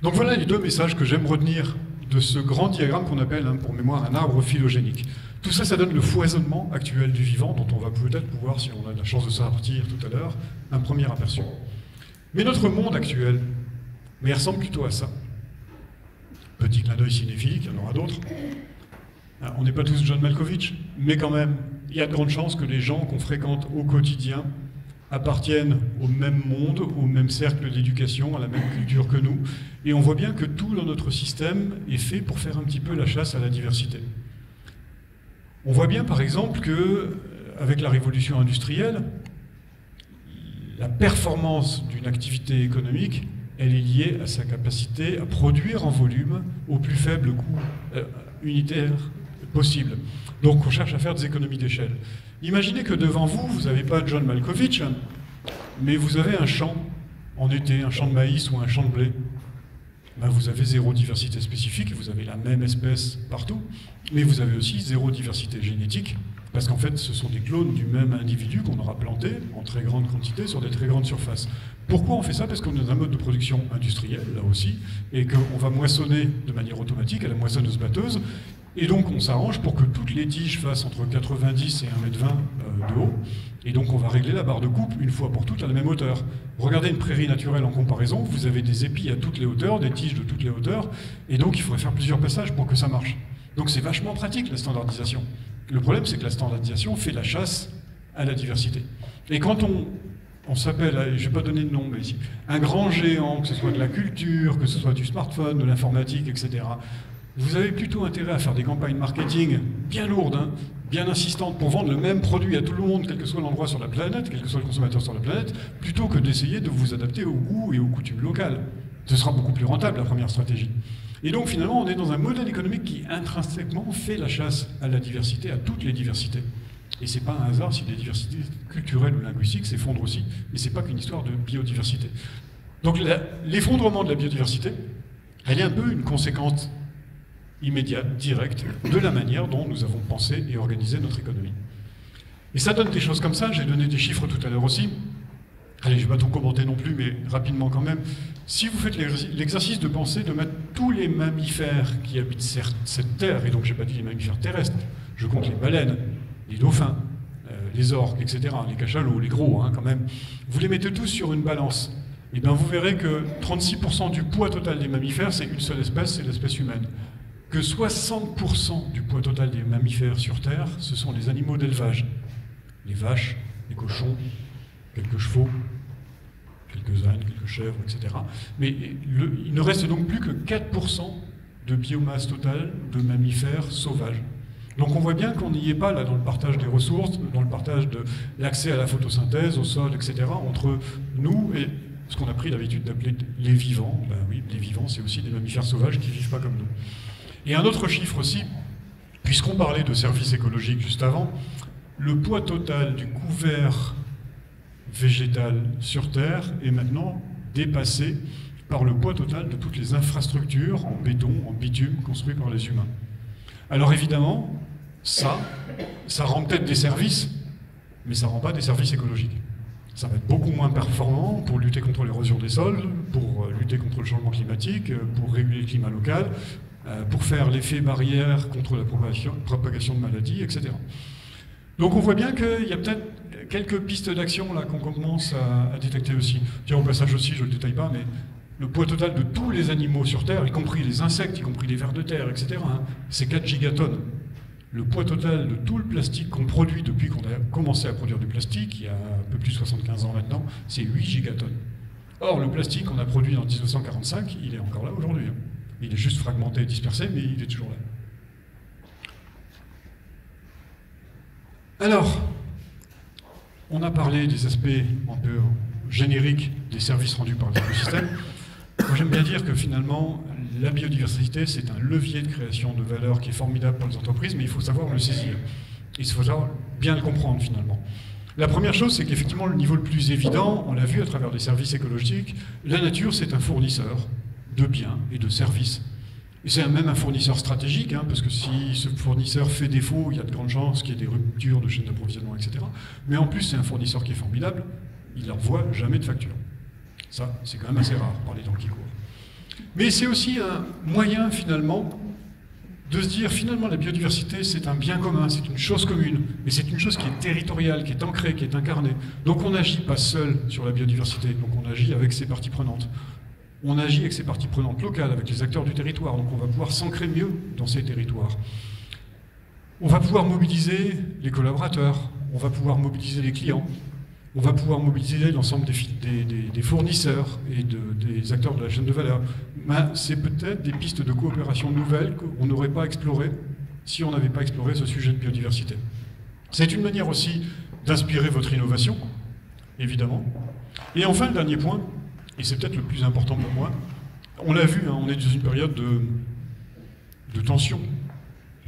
Donc voilà les deux messages que j'aime retenir de ce grand diagramme qu'on appelle, pour mémoire, un arbre phylogénique. Tout ça, ça donne le foisonnement actuel du vivant, dont on va peut-être pouvoir, si on a la chance de sortir tout à l'heure, un premier aperçu. Mais notre monde actuel, il ressemble plutôt à ça. Petit clin d'œil cinéphilique, il y en aura d'autres. On n'est pas tous John Malkovich, mais quand même, il y a de grandes chances que les gens qu'on fréquente au quotidien appartiennent au même monde, au même cercle d'éducation, à la même culture que nous. Et on voit bien que tout dans notre système est fait pour faire un petit peu la chasse à la diversité. On voit bien par exemple que, avec la révolution industrielle, la performance d'une activité économique, elle est liée à sa capacité à produire en volume au plus faible coût unitaire possible. Donc on cherche à faire des économies d'échelle. Imaginez que devant vous, vous n'avez pas John Malkovich, mais vous avez un champ en été, un champ de maïs ou un champ de blé. Ben vous avez zéro diversité spécifique, vous avez la même espèce partout, mais vous avez aussi zéro diversité génétique, parce qu'en fait, ce sont des clones du même individu qu'on aura planté en très grande quantité sur des très grandes surfaces. Pourquoi on fait ça? Parce qu'on est dans un mode de production industriel, là aussi, et qu'on va moissonner de manière automatique à la moissonneuse-batteuse, et donc on s'arrange pour que toutes les tiges fassent entre 90 et 1,20 m de haut, et donc on va régler la barre de coupe une fois pour toutes à la même hauteur. Regardez une prairie naturelle en comparaison, vous avez des épis à toutes les hauteurs, des tiges de toutes les hauteurs, et donc il faudrait faire plusieurs passages pour que ça marche. Donc c'est vachement pratique la standardisation. Le problème c'est que la standardisation fait la chasse à la diversité. Et quand on s'appelle, je ne vais pas donner de nom, mais ici, un grand géant, que ce soit de la culture, que ce soit du smartphone, de l'informatique, etc., vous avez plutôt intérêt à faire des campagnes marketing bien lourdes, bien insistantes pour vendre le même produit à tout le monde, quel que soit l'endroit sur la planète, quel que soit le consommateur sur la planète, plutôt que d'essayer de vous adapter au goût et aux coutumes locales. Ce sera beaucoup plus rentable, la première stratégie. Et donc finalement, on est dans un modèle économique qui intrinsèquement fait la chasse à la diversité, à toutes les diversités. Et c'est pas un hasard si les diversités culturelles ou linguistiques s'effondrent aussi. Et c'est pas qu'une histoire de biodiversité. Donc l'effondrement de la biodiversité, elle est un peu une conséquence immédiate, directe, de la manière dont nous avons pensé et organisé notre économie. Et ça donne des choses comme ça, j'ai donné des chiffres tout à l'heure aussi. Allez, je ne vais pas tout commenter non plus, mais rapidement quand même. Si vous faites l'exercice de penser de mettre tous les mammifères qui habitent cette terre, et donc je n'ai pas dit les mammifères terrestres, je compte les baleines, les dauphins, les orques, etc., les cachalots, les gros quand même, vous les mettez tous sur une balance. Et bien vous verrez que 36% du poids total des mammifères, c'est une seule espèce, c'est l'espèce humaine. Que 60% du poids total des mammifères sur Terre, ce sont les animaux d'élevage. Les vaches, les cochons, quelques chevaux, quelques ânes, quelques chèvres, etc. Mais il ne reste donc plus que 4% de biomasse totale de mammifères sauvages. Donc on voit bien qu'on n'y est pas là dans le partage des ressources, dans le partage de l'accès à la photosynthèse, au sol, etc., entre nous et ce qu'on a pris l'habitude d'appeler les vivants. Ben oui, les vivants, c'est aussi des mammifères sauvages qui ne vivent pas comme nous. Et un autre chiffre aussi, puisqu'on parlait de services écologiques juste avant, le poids total du couvert végétal sur Terre est maintenant dépassé par le poids total de toutes les infrastructures en béton, en bitume, construites par les humains. Alors évidemment, ça rend peut-être des services, mais ça ne rend pas des services écologiques. Ça va être beaucoup moins performant pour lutter contre l'érosion des sols, pour lutter contre le changement climatique, pour réguler le climat local, pour faire l'effet barrière contre la propagation de maladies, etc. Donc on voit bien qu'il y a peut-être quelques pistes d'action là qu'on commence à détecter aussi. Tiens, au passage aussi, je ne le détaille pas, mais le poids total de tous les animaux sur Terre, y compris les insectes, y compris les vers de terre, etc., c'est 4 gigatonnes. Le poids total de tout le plastique qu'on produit depuis qu'on a commencé à produire du plastique, il y a un peu plus de 75 ans maintenant, c'est 8 gigatonnes. Or, le plastique qu'on a produit en 1945, il est encore là aujourd'hui. Il est juste fragmenté et dispersé, mais il est toujours là. Alors, on a parlé des aspects un peu génériques des services rendus par les écosystèmes. Moi, j'aime bien dire que finalement, la biodiversité, c'est un levier de création de valeur qui est formidable pour les entreprises, mais il faut savoir le saisir. Il faut savoir bien le comprendre finalement. La première chose, c'est qu'effectivement, le niveau le plus évident, on l'a vu à travers les services écologiques, la nature, c'est un fournisseur de biens et de services. Et c'est même un fournisseur stratégique, hein, parce que si ce fournisseur fait défaut, il y a de grandes chances qu'il y ait des ruptures de chaîne d'approvisionnement, etc. Mais en plus, c'est un fournisseur qui est formidable, il n'envoie jamais de facture. Ça, c'est quand même assez rare par les temps qui courent. Mais c'est aussi un moyen, finalement, de se dire, finalement, la biodiversité, c'est un bien commun, c'est une chose commune, et c'est une chose qui est territoriale, qui est ancrée, qui est incarnée. Donc on n'agit pas seul sur la biodiversité, donc on agit avec ses parties prenantes. On agit avec ses parties prenantes locales, avec les acteurs du territoire, donc on va pouvoir s'ancrer mieux dans ces territoires. On va pouvoir mobiliser les collaborateurs, on va pouvoir mobiliser les clients, on va pouvoir mobiliser l'ensemble des fournisseurs et des acteurs de la chaîne de valeur. Ben, c'est peut-être des pistes de coopération nouvelles qu'on n'aurait pas explorées si on n'avait pas exploré ce sujet de biodiversité. C'est une manière aussi d'inspirer votre innovation, évidemment. Et enfin, le dernier point, et c'est peut-être le plus important pour moi, on l'a vu, hein, on est dans une période de tension.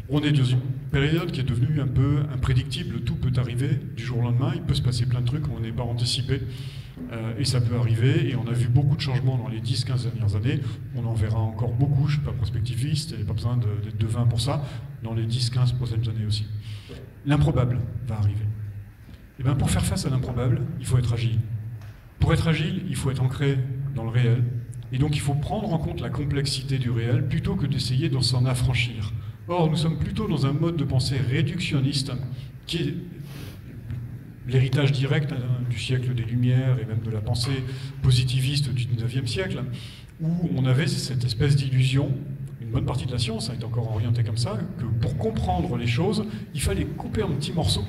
On est dans une période qui est devenue un peu imprédictible, tout peut arriver du jour au lendemain, il peut se passer plein de trucs qu'on n'est pas anticipé, et ça peut arriver, et on a vu beaucoup de changements dans les 10-15 dernières années, on en verra encore beaucoup, je ne suis pas prospectiviste, il n'y a pas besoin d'être devin pour ça, dans les 10-15 prochaines années aussi. L'improbable va arriver. Et bien pour faire face à l'improbable, il faut être agile. Pour être agile, il faut être ancré dans le réel, et donc il faut prendre en compte la complexité du réel plutôt que d'essayer de s'en affranchir. Or, nous sommes plutôt dans un mode de pensée réductionniste, qui est l'héritage direct du siècle des Lumières et même de la pensée positiviste du 19e siècle, où on avait cette espèce d'illusion, une bonne partie de la science est encore orientée comme ça, que pour comprendre les choses, il fallait couper un petit morceau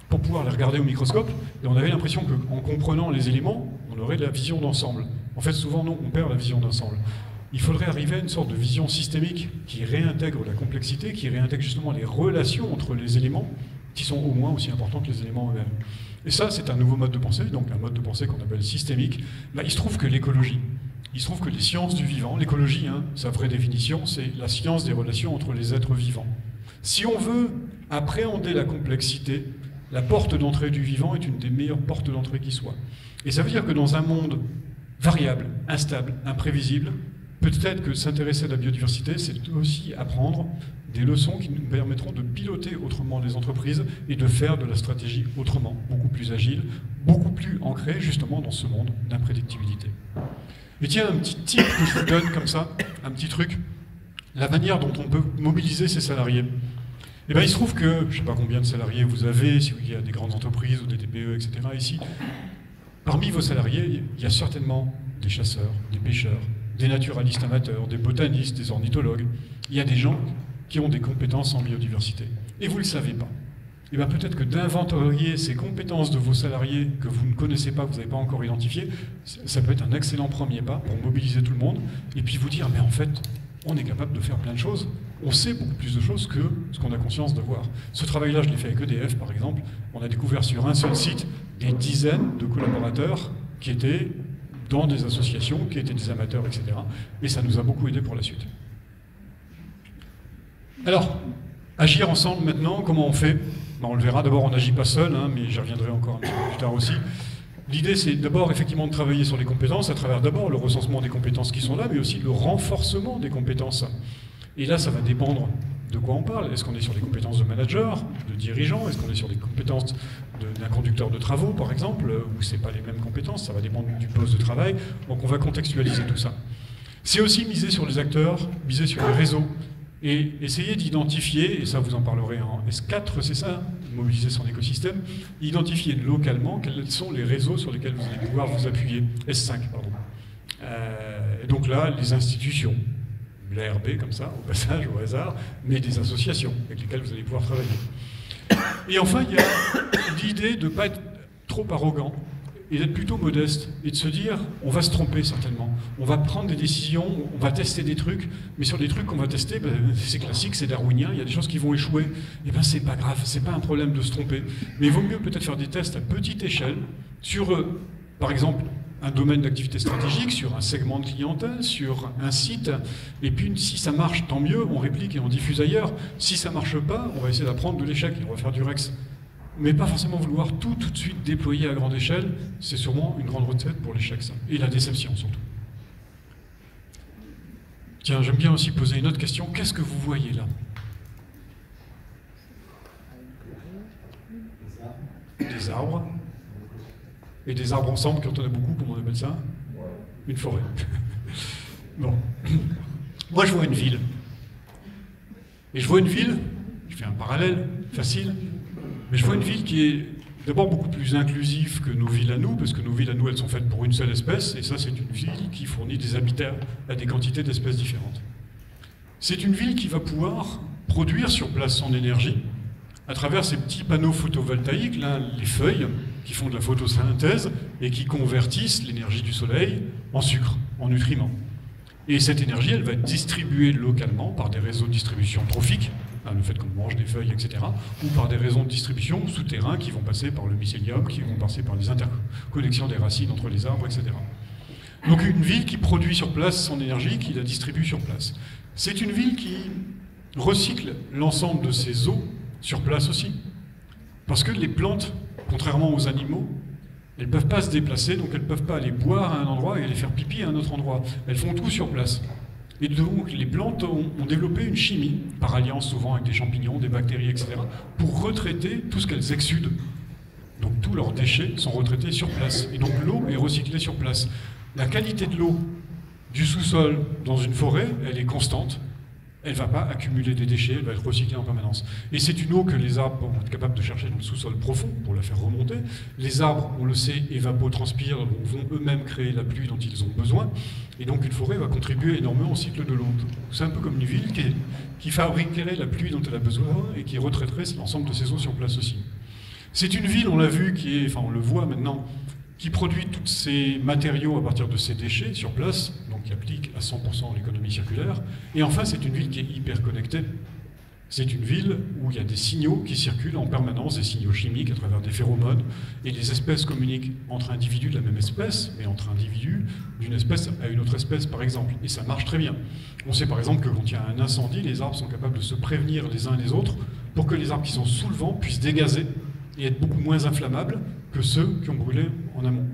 pour pouvoir les regarder au microscope, et on avait l'impression qu'en comprenant les éléments, on aurait de la vision d'ensemble. En fait, souvent, non, on perd la vision d'ensemble. Il faudrait arriver à une sorte de vision systémique qui réintègre la complexité, qui réintègre justement les relations entre les éléments, qui sont au moins aussi importants que les éléments eux-mêmes. Et ça, c'est un nouveau mode de pensée, donc un mode de pensée qu'on appelle systémique. Là, il se trouve que l'écologie, il se trouve que les sciences du vivant, l'écologie, hein, sa vraie définition, c'est la science des relations entre les êtres vivants. Si on veut appréhender la complexité, la porte d'entrée du vivant est une des meilleures portes d'entrée qui soit. Et ça veut dire que dans un monde variable, instable, imprévisible, peut-être que s'intéresser à la biodiversité, c'est aussi apprendre des leçons qui nous permettront de piloter autrement les entreprises et de faire de la stratégie autrement, beaucoup plus agile, beaucoup plus ancrée justement dans ce monde d'imprédictibilité. Et tiens, un petit tip que je vous donne comme ça, un petit truc, la manière dont on peut mobiliser ses salariés. Eh bien, il se trouve que, je ne sais pas combien de salariés vous avez, si il y a des grandes entreprises ou des TPE, etc. ici, parmi vos salariés, il y a certainement des chasseurs, des pêcheurs, des naturalistes amateurs, des botanistes, des ornithologues. Il y a des gens qui ont des compétences en biodiversité. Et vous ne le savez pas. Et bien peut-être que d'inventorier ces compétences de vos salariés que vous ne connaissez pas, que vous n'avez pas encore identifiées, ça peut être un excellent premier pas pour mobiliser tout le monde et puis vous dire, mais en fait, on est capable de faire plein de choses. On sait beaucoup plus de choses que ce qu'on a conscience de voir. Ce travail-là, je l'ai fait avec EDF, par exemple. On a découvert sur un seul site des dizaines de collaborateurs qui étaient dans des associations, qui étaient des amateurs, etc. Et ça nous a beaucoup aidé pour la suite. Alors, agir ensemble maintenant, comment on fait? Ben, on le verra, d'abord on n'agit pas seul, hein, mais j'y reviendrai encore un petit peu plus tard aussi. L'idée c'est d'abord effectivement de travailler sur les compétences, à travers d'abord le recensement des compétences qui sont là, mais aussi le renforcement des compétences. Et là ça va dépendre de quoi on parle. Est-ce qu'on est sur des compétences de manager, de dirigeant? Est-ce qu'on est sur des compétences d'un conducteur de travaux, par exemple, où ce n'est pas les mêmes compétences? Ça va dépendre du poste de travail. Donc on va contextualiser tout ça. C'est aussi miser sur les acteurs, miser sur les réseaux, et essayer d'identifier, et ça vous en parlerez en S4, c'est ça, mobiliser son écosystème, identifier localement quels sont les réseaux sur lesquels vous allez pouvoir vous appuyer. S5, pardon. Et donc là, les institutions, l'ARB comme ça, au passage, au hasard, mais des associations avec lesquelles vous allez pouvoir travailler. Et enfin, il y a l'idée de ne pas être trop arrogant et d'être plutôt modeste et de se dire, on va se tromper certainement, on va prendre des décisions, on va tester des trucs, mais sur les trucs qu'on va tester, ben, c'est classique, c'est darwinien, il y a des choses qui vont échouer, et ben c'est pas grave, c'est pas un problème de se tromper, mais il vaut mieux peut-être faire des tests à petite échelle sur, par exemple, un domaine d'activité stratégique, sur un segment de clientèle, sur un site, et puis si ça marche, tant mieux, on réplique et on diffuse ailleurs. Si ça marche pas, on va essayer d'apprendre de l'échec et on va faire du Rex. mais pas forcément vouloir tout de suite déployer à grande échelle, c'est sûrement une grande recette pour l'échec, ça. Et la déception, surtout. Tiens, j'aime bien aussi poser une autre question. Qu'est-ce que vous voyez là? Des arbres. Et des arbres ensemble, quand on a beaucoup, comment on appelle ça? Une forêt. Bon. Moi, je vois une ville. Et je vois une ville, je fais un parallèle facile, mais je vois une ville qui est d'abord beaucoup plus inclusive que nos villes à nous, parce que nos villes à nous, elles sont faites pour une seule espèce, et ça, c'est une ville qui fournit des habitats à des quantités d'espèces différentes. C'est une ville qui va pouvoir produire sur place son énergie à travers ces petits panneaux photovoltaïques, là, les feuilles, qui font de la photosynthèse et qui convertissent l'énergie du soleil en sucre, en nutriments. Et cette énergie, elle va être distribuée localement par des réseaux de distribution trophiques, le fait qu'on mange des feuilles, etc., ou par des réseaux de distribution souterrains qui vont passer par le mycélium, qui vont passer par les interconnexions des racines entre les arbres, etc. Donc une ville qui produit sur place son énergie, qui la distribue sur place. C'est une ville qui recycle l'ensemble de ses eaux sur place aussi. Parce que les plantes, contrairement aux animaux, elles ne peuvent pas se déplacer, donc elles ne peuvent pas aller boire à un endroit et aller faire pipi à un autre endroit. Elles font tout sur place. Et donc les plantes ont développé une chimie, par alliance souvent avec des champignons, des bactéries, etc., pour retraiter tout ce qu'elles exsudent. Donc tous leurs déchets sont retraités sur place. Et donc l'eau est recyclée sur place. La qualité de l'eau du sous-sol dans une forêt, elle est constante. Elle ne va pas accumuler des déchets, elle va être recyclée en permanence. Et c'est une eau que les arbres vont être capables de chercher dans le sous-sol profond pour la faire remonter. Les arbres, on le sait, évapotranspirent, donc vont eux-mêmes créer la pluie dont ils ont besoin. Et donc une forêt va contribuer énormément au cycle de l'eau. C'est un peu comme une ville qui fabriquerait la pluie dont elle a besoin et qui retraiterait l'ensemble de ses eaux sur place aussi. C'est une ville, on l'a vu, on le voit maintenant, qui produit tous ces matériaux à partir de ces déchets sur place, donc qui applique à 100% l'économie circulaire. Et enfin, c'est une ville qui est hyper connectée. C'est une ville où il y a des signaux qui circulent en permanence, des signaux chimiques à travers des phéromones, et les espèces communiquent entre individus de la même espèce, mais entre individus d'une espèce à une autre espèce, par exemple. Et ça marche très bien. On sait par exemple que quand il y a un incendie, les arbres sont capables de se prévenir les uns les autres pour que les arbres qui sont sous le vent puissent dégazer et être beaucoup moins inflammables que ceux qui ont brûlé en amont.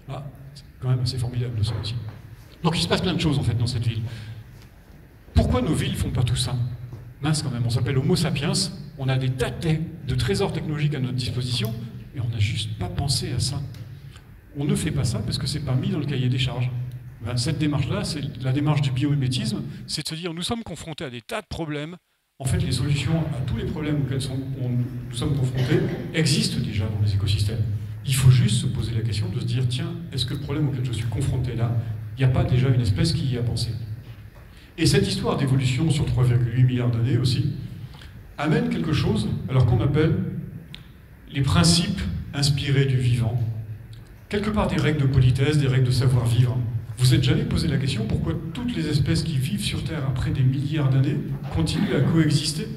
Ah, c'est quand même assez formidable de ça aussi. Donc il se passe plein de choses en fait dans cette ville. Pourquoi nos villes ne font pas tout ça? Mince quand même, on s'appelle Homo sapiens, on a des tas de trésors technologiques à notre disposition et on n'a juste pas pensé à ça. On ne fait pas ça parce que c'est pas mis dans le cahier des charges. Cette démarche-là, c'est la démarche du biomimétisme, c'est de se dire nous sommes confrontés à des tas de problèmes. En fait, les solutions à tous les problèmes auxquels nous sommes confrontés existent déjà dans les écosystèmes. Il faut juste se poser la question de se dire, tiens, est-ce que le problème auquel je suis confronté là, il n'y a pas déjà une espèce qui y a pensé? Et cette histoire d'évolution sur 3,8 milliards d'années aussi amène quelque chose, alors qu'on appelle les principes inspirés du vivant. Quelque part des règles de politesse, des règles de savoir-vivre. Vous êtes jamais posé la question pourquoi toutes les espèces qui vivent sur Terre après des milliards d'années continuent à coexister?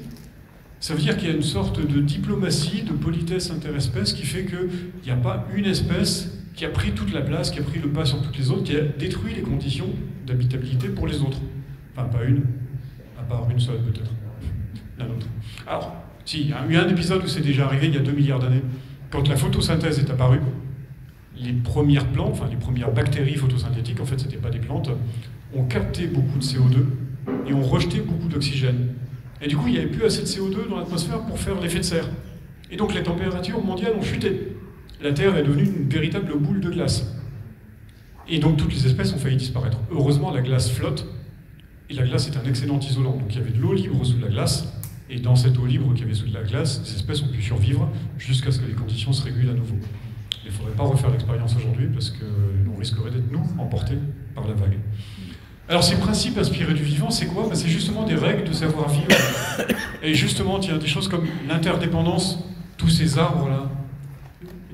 Ça veut dire qu'il y a une sorte de diplomatie, de politesse interespèce qui fait qu'il n'y a pas une espèce qui a pris toute la place, qui a pris le pas sur toutes les autres, qui a détruit les conditions d'habitabilité pour les autres. Enfin, pas une, à part une seule peut-être, la nôtre. Alors, si, il y a eu un épisode où c'est déjà arrivé il y a 2 milliards d'années, quand la photosynthèse est apparue, les premières plantes, enfin les premières bactéries photosynthétiques, en fait c'était pas des plantes, ont capté beaucoup de CO2 et ont rejeté beaucoup d'oxygène. Et du coup, il n'y avait plus assez de CO2 dans l'atmosphère pour faire l'effet de serre. Et donc les températures mondiales ont chuté. La Terre est devenue une véritable boule de glace. Et donc toutes les espèces ont failli disparaître. Heureusement, la glace flotte, et la glace est un excellent isolant. Donc il y avait de l'eau libre sous la glace, et dans cette eau libre qu'il y avait sous la glace, les espèces ont pu survivre jusqu'à ce que les conditions se régulent à nouveau. Il ne faudrait pas refaire l'expérience aujourd'hui, parce qu'on risquerait d'être, nous, emportés par la vague. Alors ces principes inspirés du vivant, c'est quoi? C'est justement des règles de savoir-vivre. Et justement, il y a des choses comme l'interdépendance. Tous ces arbres-là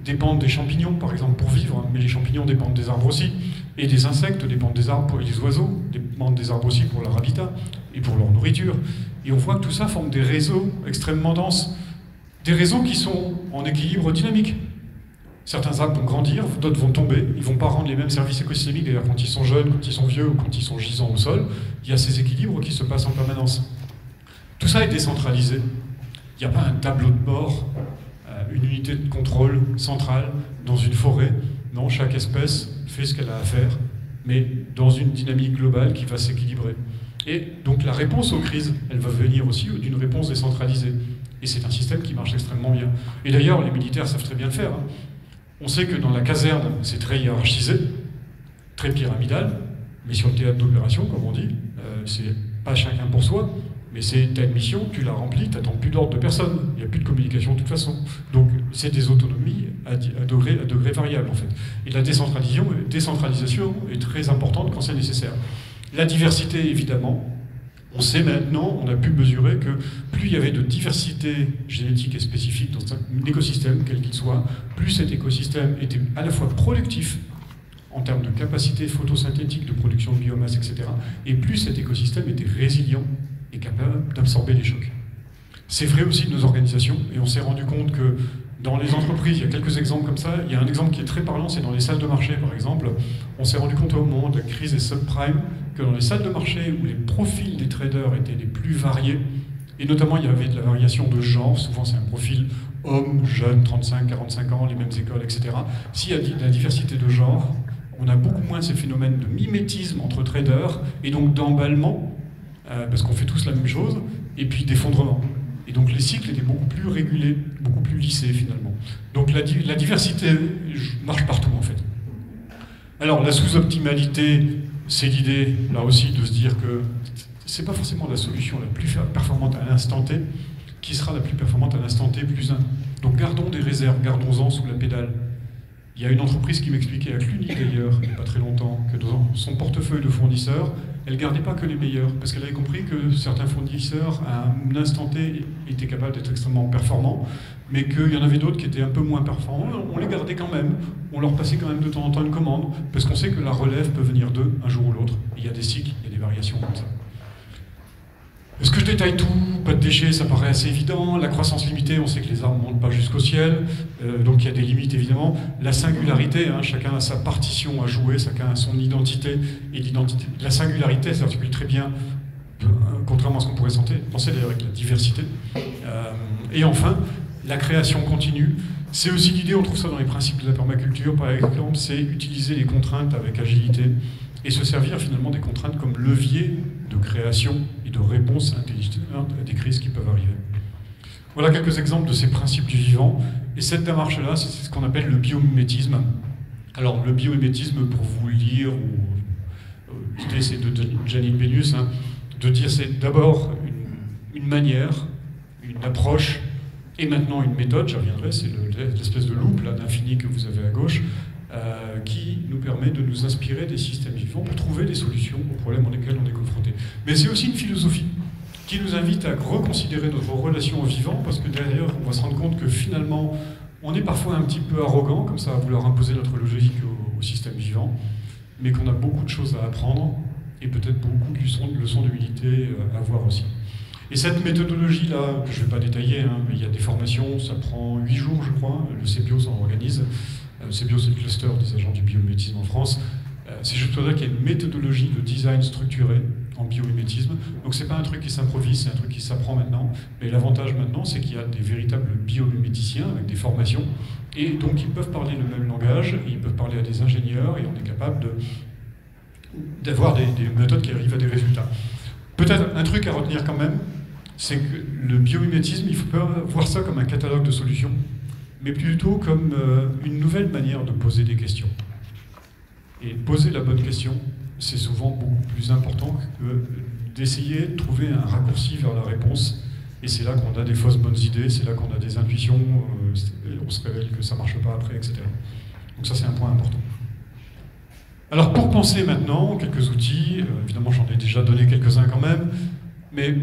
dépendent des champignons, par exemple, pour vivre, mais les champignons dépendent des arbres aussi. Et des insectes dépendent des arbres, et les oiseaux dépendent des arbres aussi pour leur habitat et pour leur nourriture. Et on voit que tout ça forme des réseaux extrêmement denses. Des réseaux qui sont en équilibre dynamique. Certains arbres vont grandir, d'autres vont tomber, ils ne vont pas rendre les mêmes services écosystémiques, d'ailleurs quand ils sont jeunes, quand ils sont vieux ou quand ils sont gisants au sol, il y a ces équilibres qui se passent en permanence. Tout ça est décentralisé. Il n'y a pas un tableau de bord une unité de contrôle centrale dans une forêt. Non, chaque espèce fait ce qu'elle a à faire, mais dans une dynamique globale qui va s'équilibrer. Et donc la réponse aux crises, elle va venir aussi d'une réponse décentralisée. Et c'est un système qui marche extrêmement bien. Et d'ailleurs, les militaires savent très bien le faire. Hein. On sait que dans la caserne, c'est très hiérarchisé, très pyramidal, mais sur le théâtre d'opération, comme on dit, c'est pas chacun pour soi, mais c'est ta mission, tu la remplis, tu n'attends plus d'ordre de personne, il n'y a plus de communication de toute façon. Donc c'est des autonomies à degré variable en fait. Et la décentralisation est très importante quand c'est nécessaire. La diversité, évidemment, on sait maintenant, on a pu mesurer que plus il y avait de diversité génétique et spécifique dans un écosystème, quel qu'il soit, plus cet écosystème était à la fois productif, en termes de capacité photosynthétique, de production de biomasse, etc., et plus cet écosystème était résilient et capable d'absorber les chocs. C'est vrai aussi de nos organisations, et on s'est rendu compte que dans les entreprises, il y a quelques exemples comme ça. Il y a un exemple qui est très parlant, c'est dans les salles de marché, par exemple. On s'est rendu compte au moment de la crise des subprimes que dans les salles de marché où les profils des traders étaient les plus variés, et notamment il y avait de la variation de genre, souvent c'est un profil homme, jeune, 35, 45 ans, les mêmes écoles, etc. S'il y a de la diversité de genre, on a beaucoup moins ces phénomènes de mimétisme entre traders, et donc d'emballement, parce qu'on fait tous la même chose, et puis d'effondrement. Et donc les cycles étaient beaucoup plus régulés, beaucoup plus lissés finalement. Donc la diversité marche partout en fait. Alors la sous-optimalité, c'est l'idée là aussi de se dire que c'est pas forcément la solution la plus performante à l'instant T, qui sera la plus performante à l'instant T plus 1. Donc gardons des réserves, gardons-en sous la pédale. Il y a une entreprise qui m'expliquait à Cluny d'ailleurs, il n'y a pas très longtemps, que dans son portefeuille de fournisseurs, elle ne gardait pas que les meilleurs, parce qu'elle avait compris que certains fournisseurs, à un instant T, étaient capables d'être extrêmement performants, mais qu'il y en avait d'autres qui étaient un peu moins performants. On les gardait quand même, on leur passait quand même de temps en temps une commande, parce qu'on sait que la relève peut venir d'eux un jour ou l'autre. Il y a des cycles, il y a des variations comme ça. Est-ce que je détaille tout? Pas de déchets, ça paraît assez évident. La croissance limitée, on sait que les arbres ne montent pas jusqu'au ciel, donc il y a des limites évidemment. La singularité, hein, chacun a sa partition à jouer, chacun a son identité, et l'identité. La singularité s'articule très bien, contrairement à ce qu'on pourrait penser d'ailleurs avec la diversité. Et enfin, la création continue. C'est aussi l'idée, on trouve ça dans les principes de la permaculture, par exemple, c'est utiliser les contraintes avec agilité et se servir finalement des contraintes comme levier de création et de réponse intelligente à des crises qui peuvent arriver. Voilà quelques exemples de ces principes du vivant. Et cette démarche-là, c'est ce qu'on appelle le biomimétisme. Alors, le biomimétisme, pour vous le lire, l'idée c'est de Janine Benyus, hein, de dire c'est d'abord une manière, une approche, et maintenant une méthode, j'y reviendrai, c'est l'espèce de loupe d'infini que vous avez à gauche, qui nous permet de nous inspirer des systèmes vivants pour trouver des solutions aux problèmes auxquels on est confronté. Mais c'est aussi une philosophie qui nous invite à reconsidérer notre relation au vivant, parce que derrière, on va se rendre compte que finalement, on est parfois un petit peu arrogant, comme ça, à vouloir imposer notre logique au système vivant, mais qu'on a beaucoup de choses à apprendre, et peut-être beaucoup de leçons d'humilité à avoir aussi. Et cette méthodologie-là, que je ne vais pas détailler, hein, mais il y a des formations, ça prend 8 jours, je crois, le CBio s'en organise. Le CBio, c'est le cluster des agents du biomimétisme en France. C'est juste pour dire qu'il y a une méthodologie de design structuré en biomimétisme. Donc c'est pas un truc qui s'improvise, c'est un truc qui s'apprend maintenant. Mais l'avantage maintenant, c'est qu'il y a des véritables biomiméticiens avec des formations. Et donc ils peuvent parler le même langage, ils peuvent parler à des ingénieurs, et on est capable d'avoir des méthodes qui arrivent à des résultats. Peut-être un truc à retenir quand même, c'est que le biomimétisme, il ne faut pas voir ça comme un catalogue de solutions, mais plutôt comme une nouvelle manière de poser des questions. Et poser la bonne question, c'est souvent beaucoup plus important que d'essayer de trouver un raccourci vers la réponse. Et c'est là qu'on a des fausses bonnes idées, c'est là qu'on a des intuitions, on se révèle que ça ne marche pas après, etc. Donc ça, c'est un point important. Alors pour penser maintenant, quelques outils, évidemment j'en ai déjà donné quelques-uns quand même, mais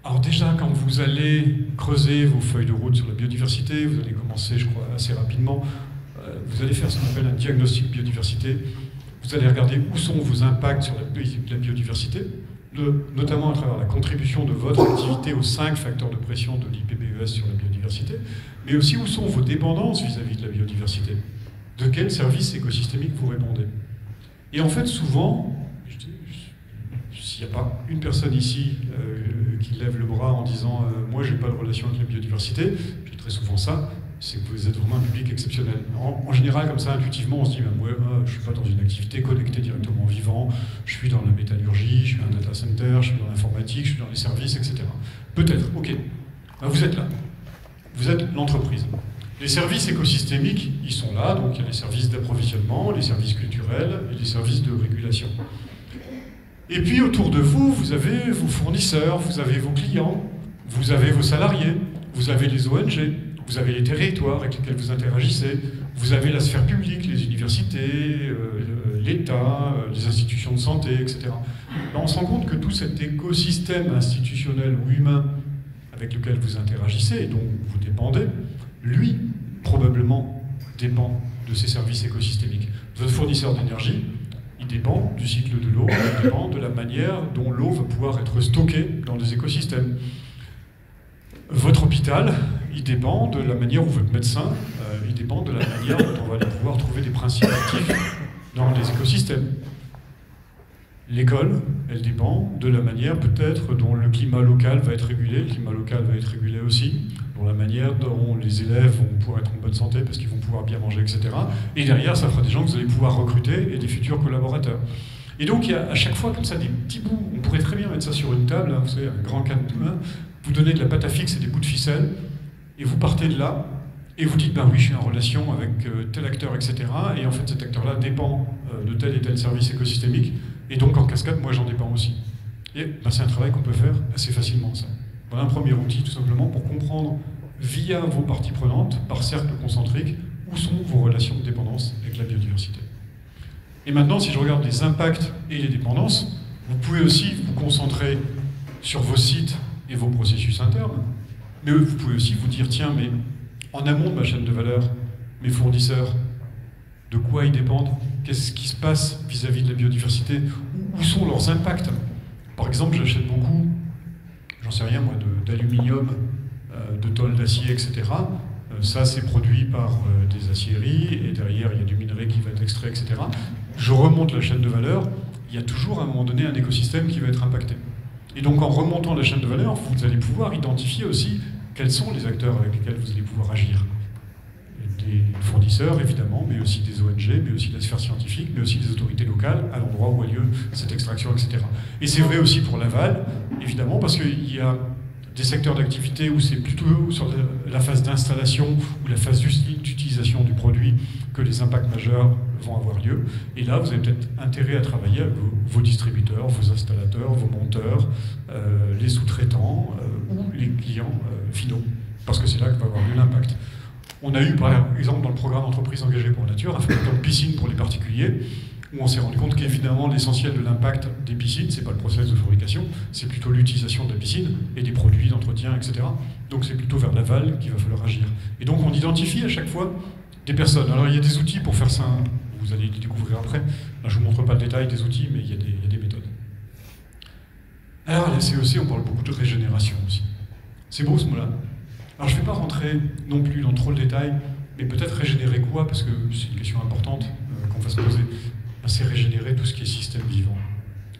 alors déjà quand vous allez creuser vos feuilles de route sur la biodiversité, vous allez commencer je crois assez rapidement, vous allez faire ce qu'on appelle un diagnostic biodiversité, vous allez regarder où sont vos impacts sur la biodiversité, notamment à travers la contribution de votre activité aux 5 facteurs de pression de l'IPBES sur la biodiversité, mais aussi où sont vos dépendances vis-à-vis de la biodiversité, de quels services écosystémiques vous répondez. Et en fait, souvent, s'il n'y a pas une personne ici qui lève le bras en disant « moi, je n'ai pas de relation avec la biodiversité », j'ai très souvent ça, c'est que vous êtes vraiment un public exceptionnel. En général, comme ça, intuitivement, on se dit, ouais, je ne suis pas dans une activité connectée directement au vivant, je suis dans la métallurgie, je suis un data center, je suis dans l'informatique, je suis dans les services, etc. Peut-être, ok. Ben, vous êtes là. Vous êtes l'entreprise. Les services écosystémiques, ils sont là, donc il y a les services d'approvisionnement, les services culturels et les services de régulation. Et puis autour de vous, vous avez vos fournisseurs, vous avez vos clients, vous avez vos salariés, vous avez les ONG, vous avez les territoires avec lesquels vous interagissez, vous avez la sphère publique, les universités, l'État, les institutions de santé, etc. Là, on se rend compte que tout cet écosystème institutionnel ou humain avec lequel vous interagissez et dont vous dépendez, lui, probablement, dépend de ces services écosystémiques. Votre fournisseur d'énergie, il dépend du cycle de l'eau, il dépend de la manière dont l'eau va pouvoir être stockée dans les écosystèmes. Votre hôpital, il dépend de la manière où votre médecin, il dépend de la manière dont on va aller pouvoir trouver des principes actifs dans les écosystèmes. L'école, elle dépend de la manière peut-être dont le climat local va être régulé, le climat local va être régulé aussi, dont la manière dont les élèves vont pouvoir être en bonne santé parce qu'ils vont pouvoir bien manger, etc. Et derrière, ça fera des gens que vous allez pouvoir recruter et des futurs collaborateurs. Et donc, il y a à chaque fois comme ça des petits bouts, on pourrait très bien mettre ça sur une table, hein, vous savez, un grand cadenas, vous donnez de la pâte à fixe et des bouts de ficelle, et vous partez de là, et vous dites, ben oui, je suis en relation avec tel acteur, etc. Et en fait, cet acteur-là dépend de tel et tel service écosystémique, et donc en cascade, moi j'en dépends aussi. Et ben, c'est un travail qu'on peut faire assez facilement, ça. Voilà un premier outil, tout simplement, pour comprendre, via vos parties prenantes, par cercle concentrique, où sont vos relations de dépendance avec la biodiversité. Et maintenant, si je regarde les impacts et les dépendances, vous pouvez aussi vous concentrer sur vos sites et vos processus internes, mais vous pouvez aussi vous dire, tiens, mais en amont de ma chaîne de valeur, mes fournisseurs, de quoi ils dépendent? Qu'est-ce qui se passe vis-à-vis de la biodiversité? Où sont leurs impacts? Par exemple, j'achète beaucoup, j'en sais rien moi, d'aluminium, de tôle d'acier, etc. Ça, c'est produit par des aciéries, et derrière, il y a du minerai qui va être extrait, etc. Je remonte la chaîne de valeur, il y a toujours à un moment donné un écosystème qui va être impacté. Et donc en remontant la chaîne de valeur, vous allez pouvoir identifier aussi quels sont les acteurs avec lesquels vous allez pouvoir agir. Des fournisseurs, évidemment, mais aussi des ONG, mais aussi la sphère scientifique, mais aussi les autorités locales, à l'endroit où a lieu cette extraction, etc. Et c'est vrai aussi pour l'aval, évidemment, parce qu'il y a des secteurs d'activité où c'est plutôt sur la phase d'installation ou la phase d'utilisation du produit que les impacts majeurs vont avoir lieu. Et là, vous avez peut-être intérêt à travailler avec vos distributeurs, vos installateurs, vos monteurs, les sous-traitants ou les clients finaux, parce que c'est là que va avoir lieu l'impact. On a eu, par exemple, dans le programme Entreprises engagées pour la nature, un fabricant de piscine pour les particuliers, où on s'est rendu compte qu'évidemment, l'essentiel de l'impact des piscines, c'est pas le process de fabrication, c'est plutôt l'utilisation de la piscine et des produits d'entretien, etc. Donc c'est plutôt vers l'aval qu'il va falloir agir. Et donc on identifie à chaque fois des personnes. Alors il y a des outils pour faire ça, vous allez les découvrir après. Là, je ne vous montre pas le détail des outils, mais il y a des méthodes. Alors la CEC, on parle beaucoup de régénération aussi. C'est beau ce mot-là. Alors je ne vais pas rentrer non plus dans trop le détail, mais peut-être régénérer quoi, parce que c'est une question importante qu'on va se poser. C'est régénérer tout ce qui est système vivant.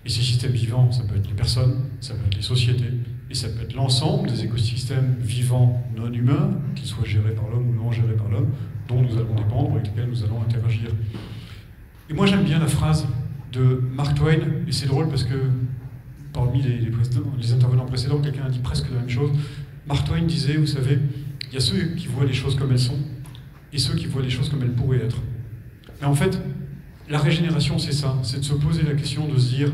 Et ces systèmes vivants, ça peut être les personnes, ça peut être les sociétés, et ça peut être l'ensemble des écosystèmes vivants non humains, qu'ils soient gérés par l'homme ou non gérés par l'homme, dont nous allons dépendre, avec lesquels nous allons interagir. Et moi j'aime bien la phrase de Mark Twain, et c'est drôle parce que parmi les intervenants précédents, quelqu'un a dit presque la même chose. Mark Twain disait, vous savez, il y a ceux qui voient les choses comme elles sont, et ceux qui voient les choses comme elles pourraient être. Mais en fait, la régénération, c'est ça, c'est de se poser la question de se dire,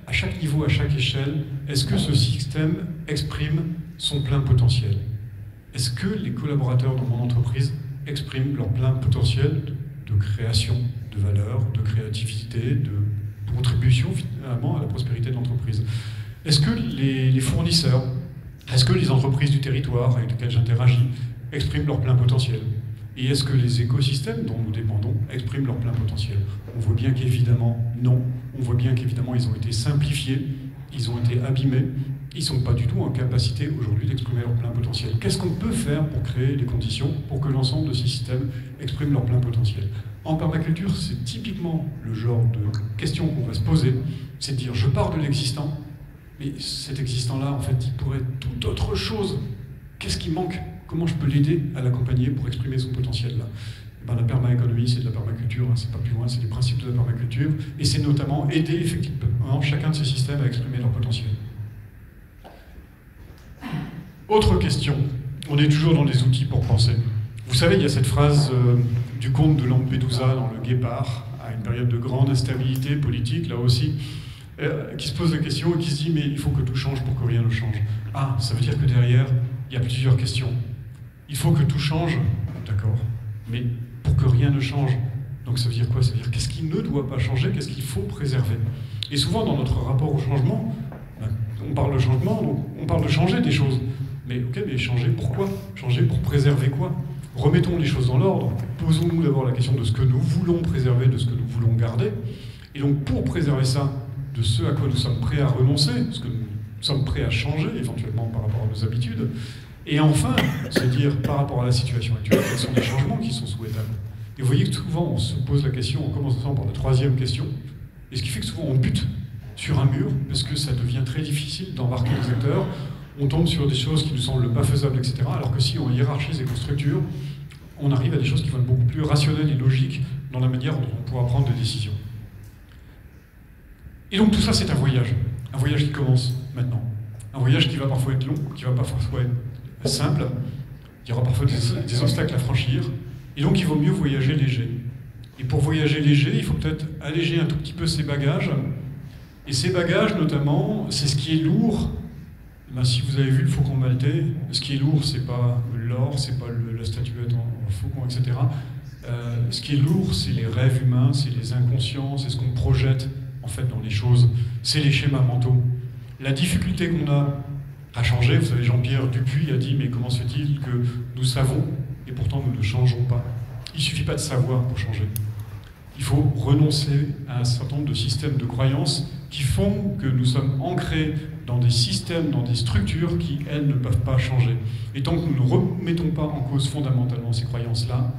à chaque niveau, à chaque échelle, est-ce que ce système exprime son plein potentiel? Est-ce que les collaborateurs dans mon entreprise expriment leur plein potentiel de création de valeur, de créativité, de contribution finalement à la prospérité de l'entreprise? Est-ce que les fournisseurs, est-ce que les entreprises du territoire avec lesquelles j'interagis expriment leur plein potentiel? Et est-ce que les écosystèmes dont nous dépendons expriment leur plein potentiel? On voit bien qu'évidemment, non. On voit bien qu'évidemment, ils ont été simplifiés, ils ont été abîmés, ils ne sont pas du tout en capacité aujourd'hui d'exprimer leur plein potentiel. Qu'est-ce qu'on peut faire pour créer les conditions pour que l'ensemble de ces systèmes expriment leur plein potentiel? En permaculture, c'est typiquement le genre de question qu'on va se poser, c'est de dire, je pars de l'existant, mais cet existant-là, en fait, il pourrait être toute autre chose. Qu'est-ce qui manque Comment je peux l'aider à l'accompagner pour exprimer son potentiel là? Ben, la permaéconomie, c'est de la permaculture, hein, c'est pas plus loin, c'est les principes de la permaculture, et c'est notamment aider effectivement chacun de ces systèmes à exprimer leur potentiel. Autre question, on est toujours dans les outils pour penser. Vous savez, il y a cette phrase du comte de Lampedusa dans Le Guépard, à une période de grande instabilité politique, là aussi, qui se pose la question et qui se dit, mais il faut que tout change pour que rien ne change. Ah, ça veut dire que derrière, il y a plusieurs questions. Il faut que tout change, d'accord, mais pour que rien ne change. Donc ça veut dire quoi? Ça veut dire qu'est-ce qui ne doit pas changer, qu'est-ce qu'il faut préserver. Et souvent dans notre rapport au changement, on parle de changement, donc on parle de changer des choses. Mais ok, mais changer pourquoi? Changer pour préserver quoi? Remettons les choses dans l'ordre, posons-nous d'abord la question de ce que nous voulons préserver, de ce que nous voulons garder. Et donc pour préserver ça, de ce à quoi nous sommes prêts à renoncer, ce que nous sommes prêts à changer éventuellement par rapport à nos habitudes, et enfin, se dire, par rapport à la situation actuelle, quels sont les changements qui sont souhaitables. Et vous voyez que souvent, on se pose la question, en commençant par la troisième question, et ce qui fait que souvent, on bute sur un mur, parce que ça devient très difficile d'embarquer les acteurs, on tombe sur des choses qui ne nous semblent pas faisables, etc., alors que si on hiérarchise et qu'on structure, on arrive à des choses qui vont être beaucoup plus rationnelles et logiques dans la manière dont on pourra prendre des décisions. Et donc tout ça, c'est un voyage qui commence maintenant. Un voyage qui va parfois être long, qui va parfois être simple, il y aura parfois des obstacles à franchir, et donc il vaut mieux voyager léger. Et pour voyager léger, il faut peut-être alléger un tout petit peu ses bagages, et ces bagages notamment, c'est ce qui est lourd. Ben, si vous avez vu le faucon maltais, ce qui est lourd, c'est pas l'or, c'est pas la statuette en faucon, etc. Ce qui est lourd, c'est les rêves humains, c'est les inconscients, c'est ce qu'on projette en fait dans les choses, c'est les schémas mentaux. La difficulté qu'on a à changer, vous savez, Jean-Pierre Dupuis a dit, mais comment se fait-il que nous savons et pourtant nous ne changeons pas? Il ne suffit pas de savoir pour changer. Il faut renoncer à un certain nombre de systèmes de croyances qui font que nous sommes ancrés dans des systèmes, dans des structures qui, elles, ne peuvent pas changer. Et tant que nous ne remettons pas en cause fondamentalement ces croyances-là,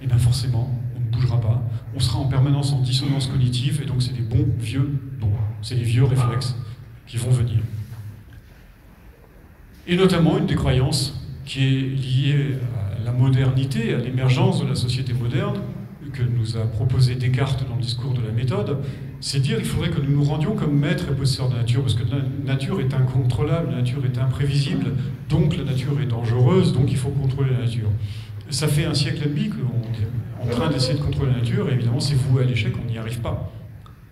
eh bien forcément, on ne bougera pas. On sera en permanence en dissonance cognitive, et donc c'est des bons vieux non. C'est les vieux réflexes qui vont venir. Et notamment une des croyances qui est liée à la modernité, à l'émergence de la société moderne, que nous a proposé Descartes dans le discours de la méthode, c'est dire qu'il faudrait que nous nous rendions comme maîtres et possesseurs de la nature, parce que la nature est incontrôlable, la nature est imprévisible, donc la nature est dangereuse, donc il faut contrôler la nature. Ça fait un siècle et demi qu'on est en train d'essayer de contrôler la nature, et évidemment c'est voué à l'échec, on n'y arrive pas.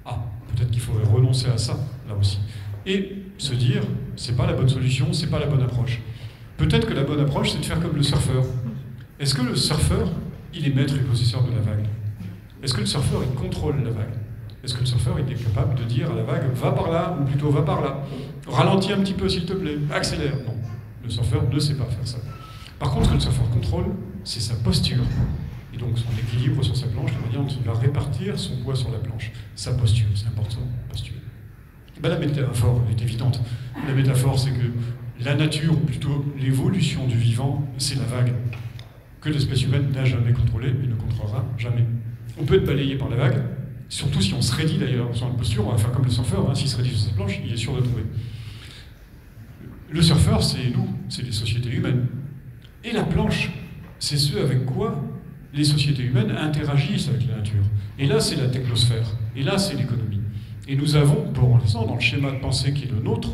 Ah, peut-être qu'il faudrait renoncer à ça, là aussi. Et se dire, c'est pas la bonne solution, c'est pas la bonne approche. Peut-être que la bonne approche, c'est de faire comme le surfeur. Est-ce que le surfeur, il est maître et possesseur de la vague? Est-ce que le surfeur, il contrôle la vague? Est-ce que le surfeur, il est capable de dire à la vague, va par là, ou plutôt va par là? Ralentis un petit peu, s'il te plaît, accélère. Non, le surfeur ne sait pas faire ça. Par contre, ce que le surfeur contrôle, c'est sa posture. Et donc son équilibre sur sa planche, la manière dont il va répartir son poids sur la planche. Sa posture, c'est important, posture. Ben, la métaphore est évidente. La métaphore, c'est que la nature, ou plutôt l'évolution du vivant, c'est la vague, que l'espèce humaine n'a jamais contrôlée et ne contrôlera jamais. On peut être balayé par la vague, surtout si on se raidit d'ailleurs sur la posture, on va faire comme le surfeur, hein, s'il se raidit sur sa planche, il est sûr de tomber. Le surfeur, c'est nous, c'est les sociétés humaines. Et la planche, c'est ce avec quoi les sociétés humaines interagissent avec la nature. Et là, c'est la technosphère, et là, c'est l'économie. Et nous avons, pour l'instant, dans le schéma de pensée qui est le nôtre,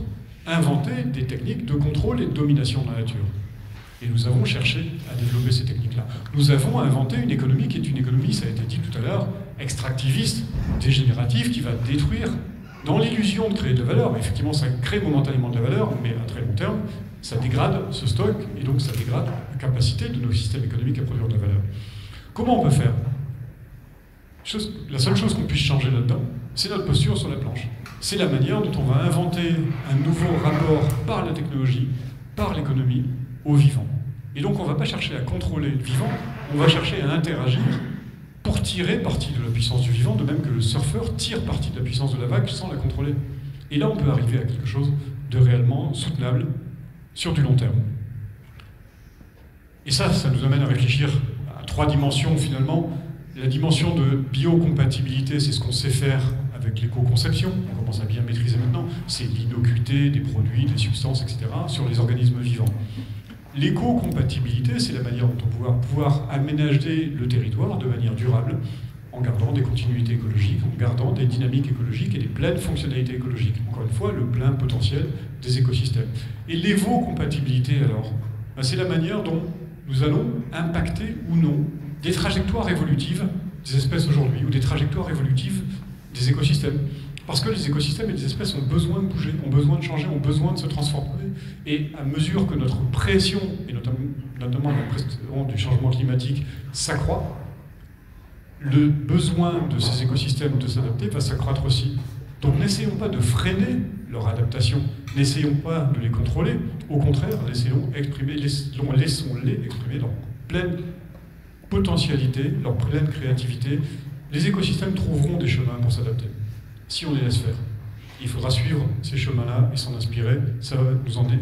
inventé des techniques de contrôle et de domination de la nature. Et nous avons cherché à développer ces techniques-là. Nous avons inventé une économie qui est une économie, ça a été dit tout à l'heure, extractiviste, dégénérative, qui va détruire, dans l'illusion de créer de la valeur. Effectivement, ça crée momentanément de la valeur, mais à très long terme, ça dégrade ce stock, et donc ça dégrade la capacité de nos systèmes économiques à produire de la valeur. Comment on peut faire? La seule chose qu'on puisse changer là-dedans, c'est notre posture sur la planche. C'est la manière dont on va inventer un nouveau rapport par la technologie, par l'économie, au vivant. Et donc on ne va pas chercher à contrôler le vivant, on va chercher à interagir pour tirer parti de la puissance du vivant, de même que le surfeur tire parti de la puissance de la vague sans la contrôler. Et là on peut arriver à quelque chose de réellement soutenable sur du long terme. Et ça nous amène à réfléchir à 3 dimensions finalement. La dimension de biocompatibilité, c'est ce qu'on sait faire avec l'éco-conception, on commence à bien maîtriser maintenant, c'est l'innocuité des produits, des substances, etc., sur les organismes vivants. L'éco-compatibilité, c'est la manière dont on va pouvoir aménager le territoire de manière durable, en gardant des continuités écologiques, en gardant des dynamiques écologiques et des pleines fonctionnalités écologiques. Encore une fois, le plein potentiel des écosystèmes. Et l'évo-compatibilité, alors, c'est la manière dont nous allons impacter ou non des trajectoires évolutives des espèces aujourd'hui, ou des trajectoires évolutives des écosystèmes. Parce que les écosystèmes et les espèces ont besoin de bouger, ont besoin de changer, ont besoin de se transformer. Et à mesure que notre pression, et notamment la pression du changement climatique, s'accroît, le besoin de ces écosystèmes de s'adapter va s'accroître aussi. Donc n'essayons pas de freiner leur adaptation, n'essayons pas de les contrôler, au contraire, laissons-les exprimer leur pleine potentialité, leur pleine créativité. Les écosystèmes trouveront des chemins pour s'adapter, si on les laisse faire. Il faudra suivre ces chemins-là et s'en inspirer, ça va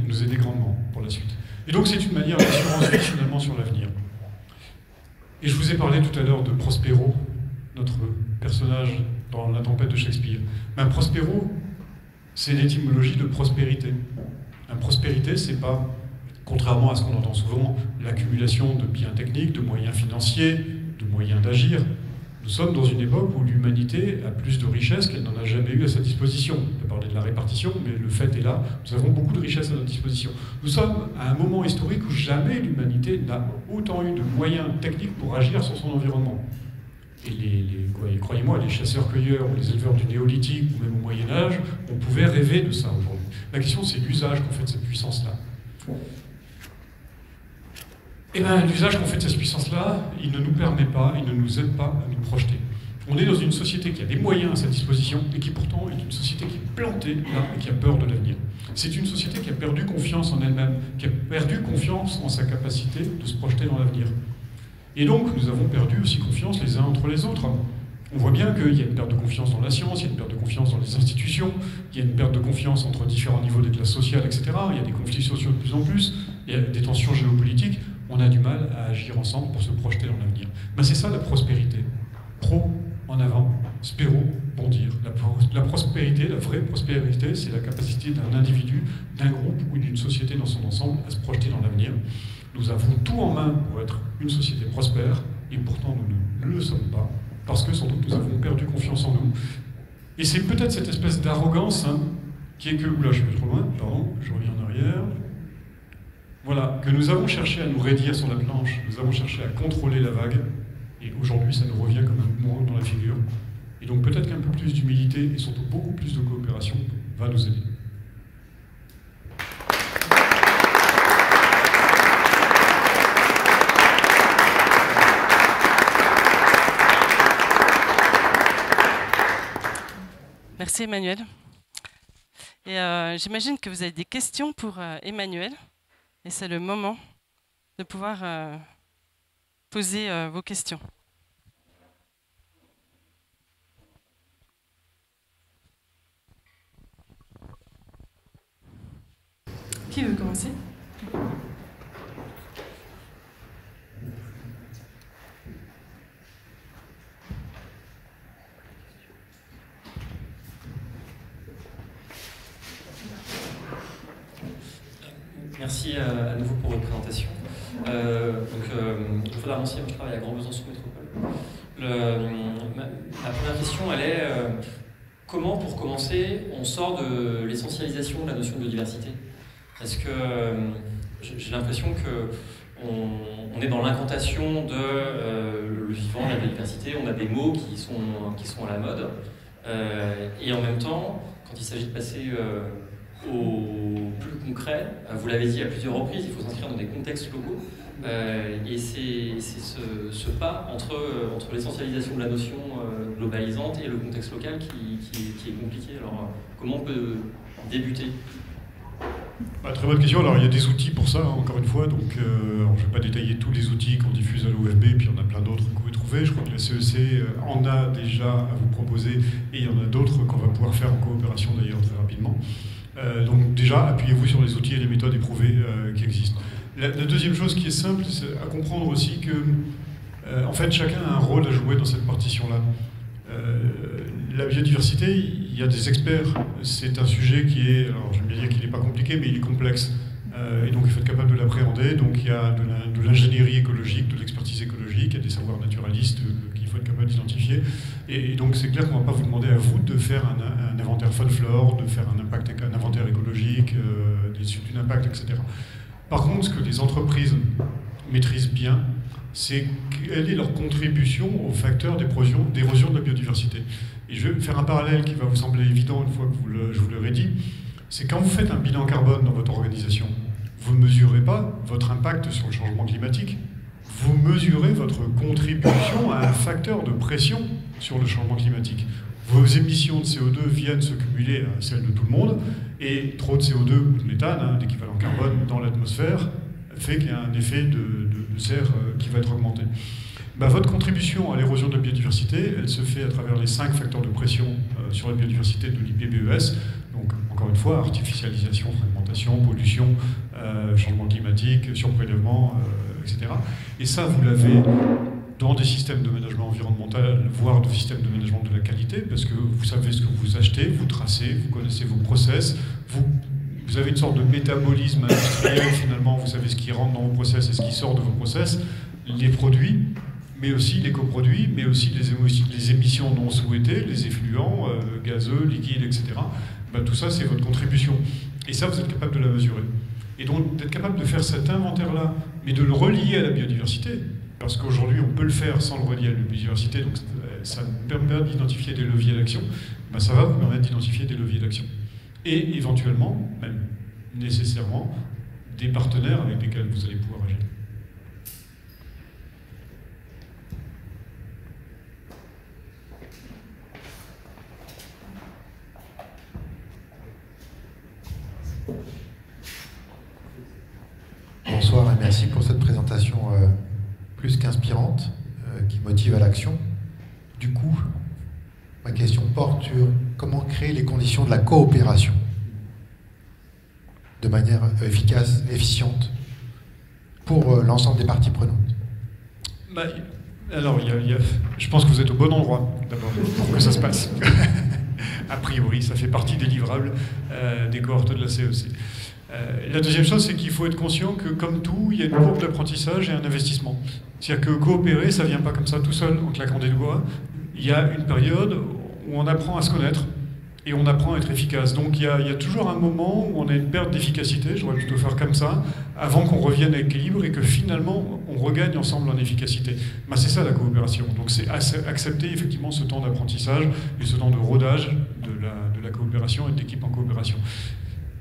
nous aider grandement pour la suite. Et donc c'est une manière d'assurance vie finalement sur l'avenir. Et je vous ai parlé tout à l'heure de Prospero, notre personnage dans La Tempête de Shakespeare. Un Prospero, c'est l'étymologie de prospérité. Un prospérité, c'est pas, contrairement à ce qu'on entend souvent, l'accumulation de biens techniques, de moyens financiers, de moyens d'agir. Nous sommes dans une époque où l'humanité a plus de richesses qu'elle n'en a jamais eu à sa disposition. On peut parler de la répartition, mais le fait est là. Nous avons beaucoup de richesses à notre disposition. Nous sommes à un moment historique où jamais l'humanité n'a autant eu de moyens techniques pour agir sur son environnement. Et croyez-moi, les chasseurs-cueilleurs ou les éleveurs du néolithique ou même au Moyen-Âge, on pouvait rêver de ça aujourd'hui. La question, c'est l'usage qu'on fait de cette puissance-là. Eh bien, l'usage qu'on fait de cette puissance-là, il ne nous permet pas, il ne nous aide pas à nous projeter. On est dans une société qui a des moyens à sa disposition et qui pourtant est une société qui est plantée là et qui a peur de l'avenir. C'est une société qui a perdu confiance en elle-même, qui a perdu confiance en sa capacité de se projeter dans l'avenir. Et donc, nous avons perdu aussi confiance les uns entre les autres. On voit bien qu'il y a une perte de confiance dans la science, il y a une perte de confiance dans les institutions, il y a une perte de confiance entre différents niveaux des classes sociales, etc. Il y a des conflits sociaux de plus en plus, il y a des tensions géopolitiques. On a du mal à agir ensemble pour se projeter dans l'avenir. Ben c'est ça la prospérité. Pro, en avant, spéro, bondir. La prospérité, la vraie prospérité, c'est la capacité d'un individu, d'un groupe ou d'une société dans son ensemble à se projeter dans l'avenir. Nous avons tout en main pour être une société prospère, et pourtant nous ne le sommes pas, parce que sans doute nous avons perdu confiance en nous. Et c'est peut-être cette espèce d'arrogance qui est que... Oula, je suis trop loin, pardon, je reviens en arrière. Voilà, que nous avons cherché à nous raidir sur la planche, nous avons cherché à contrôler la vague, et aujourd'hui ça nous revient comme un boomerang dans la figure. Et donc peut-être qu'un peu plus d'humilité et surtout beaucoup plus de coopération va nous aider. Merci Emmanuel. Et j'imagine que vous avez des questions pour Emmanuel. Et c'est le moment de pouvoir poser vos questions. Qui veut commencer ? Merci à nouveau pour votre présentation. Claude Armancier, je travaille à Grand Besançon Métropole. Ma première question, elle est comment, pour commencer, on sort de l'essentialisation de la notion de biodiversité? Parce que j'ai l'impression qu'on est dans l'incantation de le vivant, de la biodiversité, on a des mots qui sont à la mode, et en même temps, quand il s'agit de passer au plus concret, vous l'avez dit à plusieurs reprises, il faut s'inscrire dans des contextes locaux, et c'est ce pas entre l'essentialisation de la notion globalisante et le contexte local qui est compliqué. Alors comment on peut débuter? Très bonne question. Alors il y a des outils pour ça, encore une fois, donc je ne vais pas détailler tous les outils qu'on diffuse à l'OFB, puis il y en a plein d'autres que vous pouvez trouver. Je crois que la CEC en a déjà à vous proposer, et il y en a d'autres qu'on va pouvoir faire en coopération d'ailleurs très rapidement. Donc déjà, appuyez-vous sur les outils et les méthodes éprouvées qui existent. La deuxième chose qui est simple, c'est à comprendre aussi que, en fait, chacun a un rôle à jouer dans cette partition-là. La biodiversité, il y a des experts. C'est un sujet qui est, alors je vais bien dire qu'il n'est pas compliqué, mais il est complexe. Et donc il faut être capable de l'appréhender. Donc il y a de l'ingénierie écologique, de l'expertise écologique, il y a des savoirs naturalistes qu'il faut être capable d'identifier. Et donc c'est clair qu'on ne va pas vous demander à vous de faire un inventaire faune-flore, de faire un inventaire écologique, des études d'impact, etc. Par contre, ce que les entreprises maîtrisent bien, c'est quelle est leur contribution aux facteurs d'érosion de la biodiversité. Et je vais faire un parallèle qui va vous sembler évident une fois que je vous l'aurai dit. C'est quand vous faites un bilan carbone dans votre organisation, vous ne mesurez pas votre impact sur le changement climatique, vous mesurez votre contribution à un facteur de pression sur le changement climatique. Vos émissions de CO2 viennent se cumuler à celles de tout le monde, et trop de CO2 ou de méthane, d'équivalent carbone dans l'atmosphère, fait qu'il y a un effet de serre qui va être augmenté. Votre contribution à l'érosion de la biodiversité, elle se fait à travers les 5 facteurs de pression sur la biodiversité de l'IPBES. Donc, encore une fois, artificialisation, fragmentation, pollution, changement climatique, surprélèvement, etc. Et ça, vous l'avez dans des systèmes de management environnemental, voire de systèmes de management de la qualité, parce que vous savez ce que vous achetez, vous tracez, vous connaissez vos process, vous avez une sorte de métabolisme industriel, finalement, vous savez ce qui rentre dans vos process et ce qui sort de vos process, les produits, mais aussi les coproduits, mais aussi les émissions non souhaitées, les effluents, gazeux, liquides, etc. Tout ça, c'est votre contribution. Et ça, vous êtes capable de la mesurer. Et donc, d'être capable de faire cet inventaire-là, mais de le relier à la biodiversité, parce qu'aujourd'hui, on peut le faire sans le relier à la biodiversité, donc ça nous permet d'identifier des leviers d'action, ça va vous permettre d'identifier des leviers d'action. Et éventuellement, même nécessairement, des partenaires avec lesquels vous allez pouvoir agir. Bonsoir et merci pour cette présentation plus qu'inspirante, qui motive à l'action. Du coup, ma question porte sur comment créer les conditions de la coopération de manière efficace, efficiente, pour l'ensemble des parties prenantes. Alors, je pense que vous êtes au bon endroit, d'abord, pour que ça se passe. A priori, ça fait partie des livrables des cohortes de la CEC. La deuxième chose, c'est qu'il faut être conscient que, comme tout, il y a une courbe d'apprentissage et un investissement. C'est-à-dire que coopérer, ça ne vient pas comme ça tout seul, en claquant des doigts. Il y a une période où on apprend à se connaître et on apprend à être efficace. Donc il y a toujours un moment où on a une perte d'efficacité, je devrais plutôt faire comme ça, avant qu'on revienne à l'équilibre et que finalement on regagne ensemble en efficacité. C'est ça la coopération. Donc c'est accepter effectivement ce temps d'apprentissage et ce temps de rodage de la coopération et de l'équipe en coopération.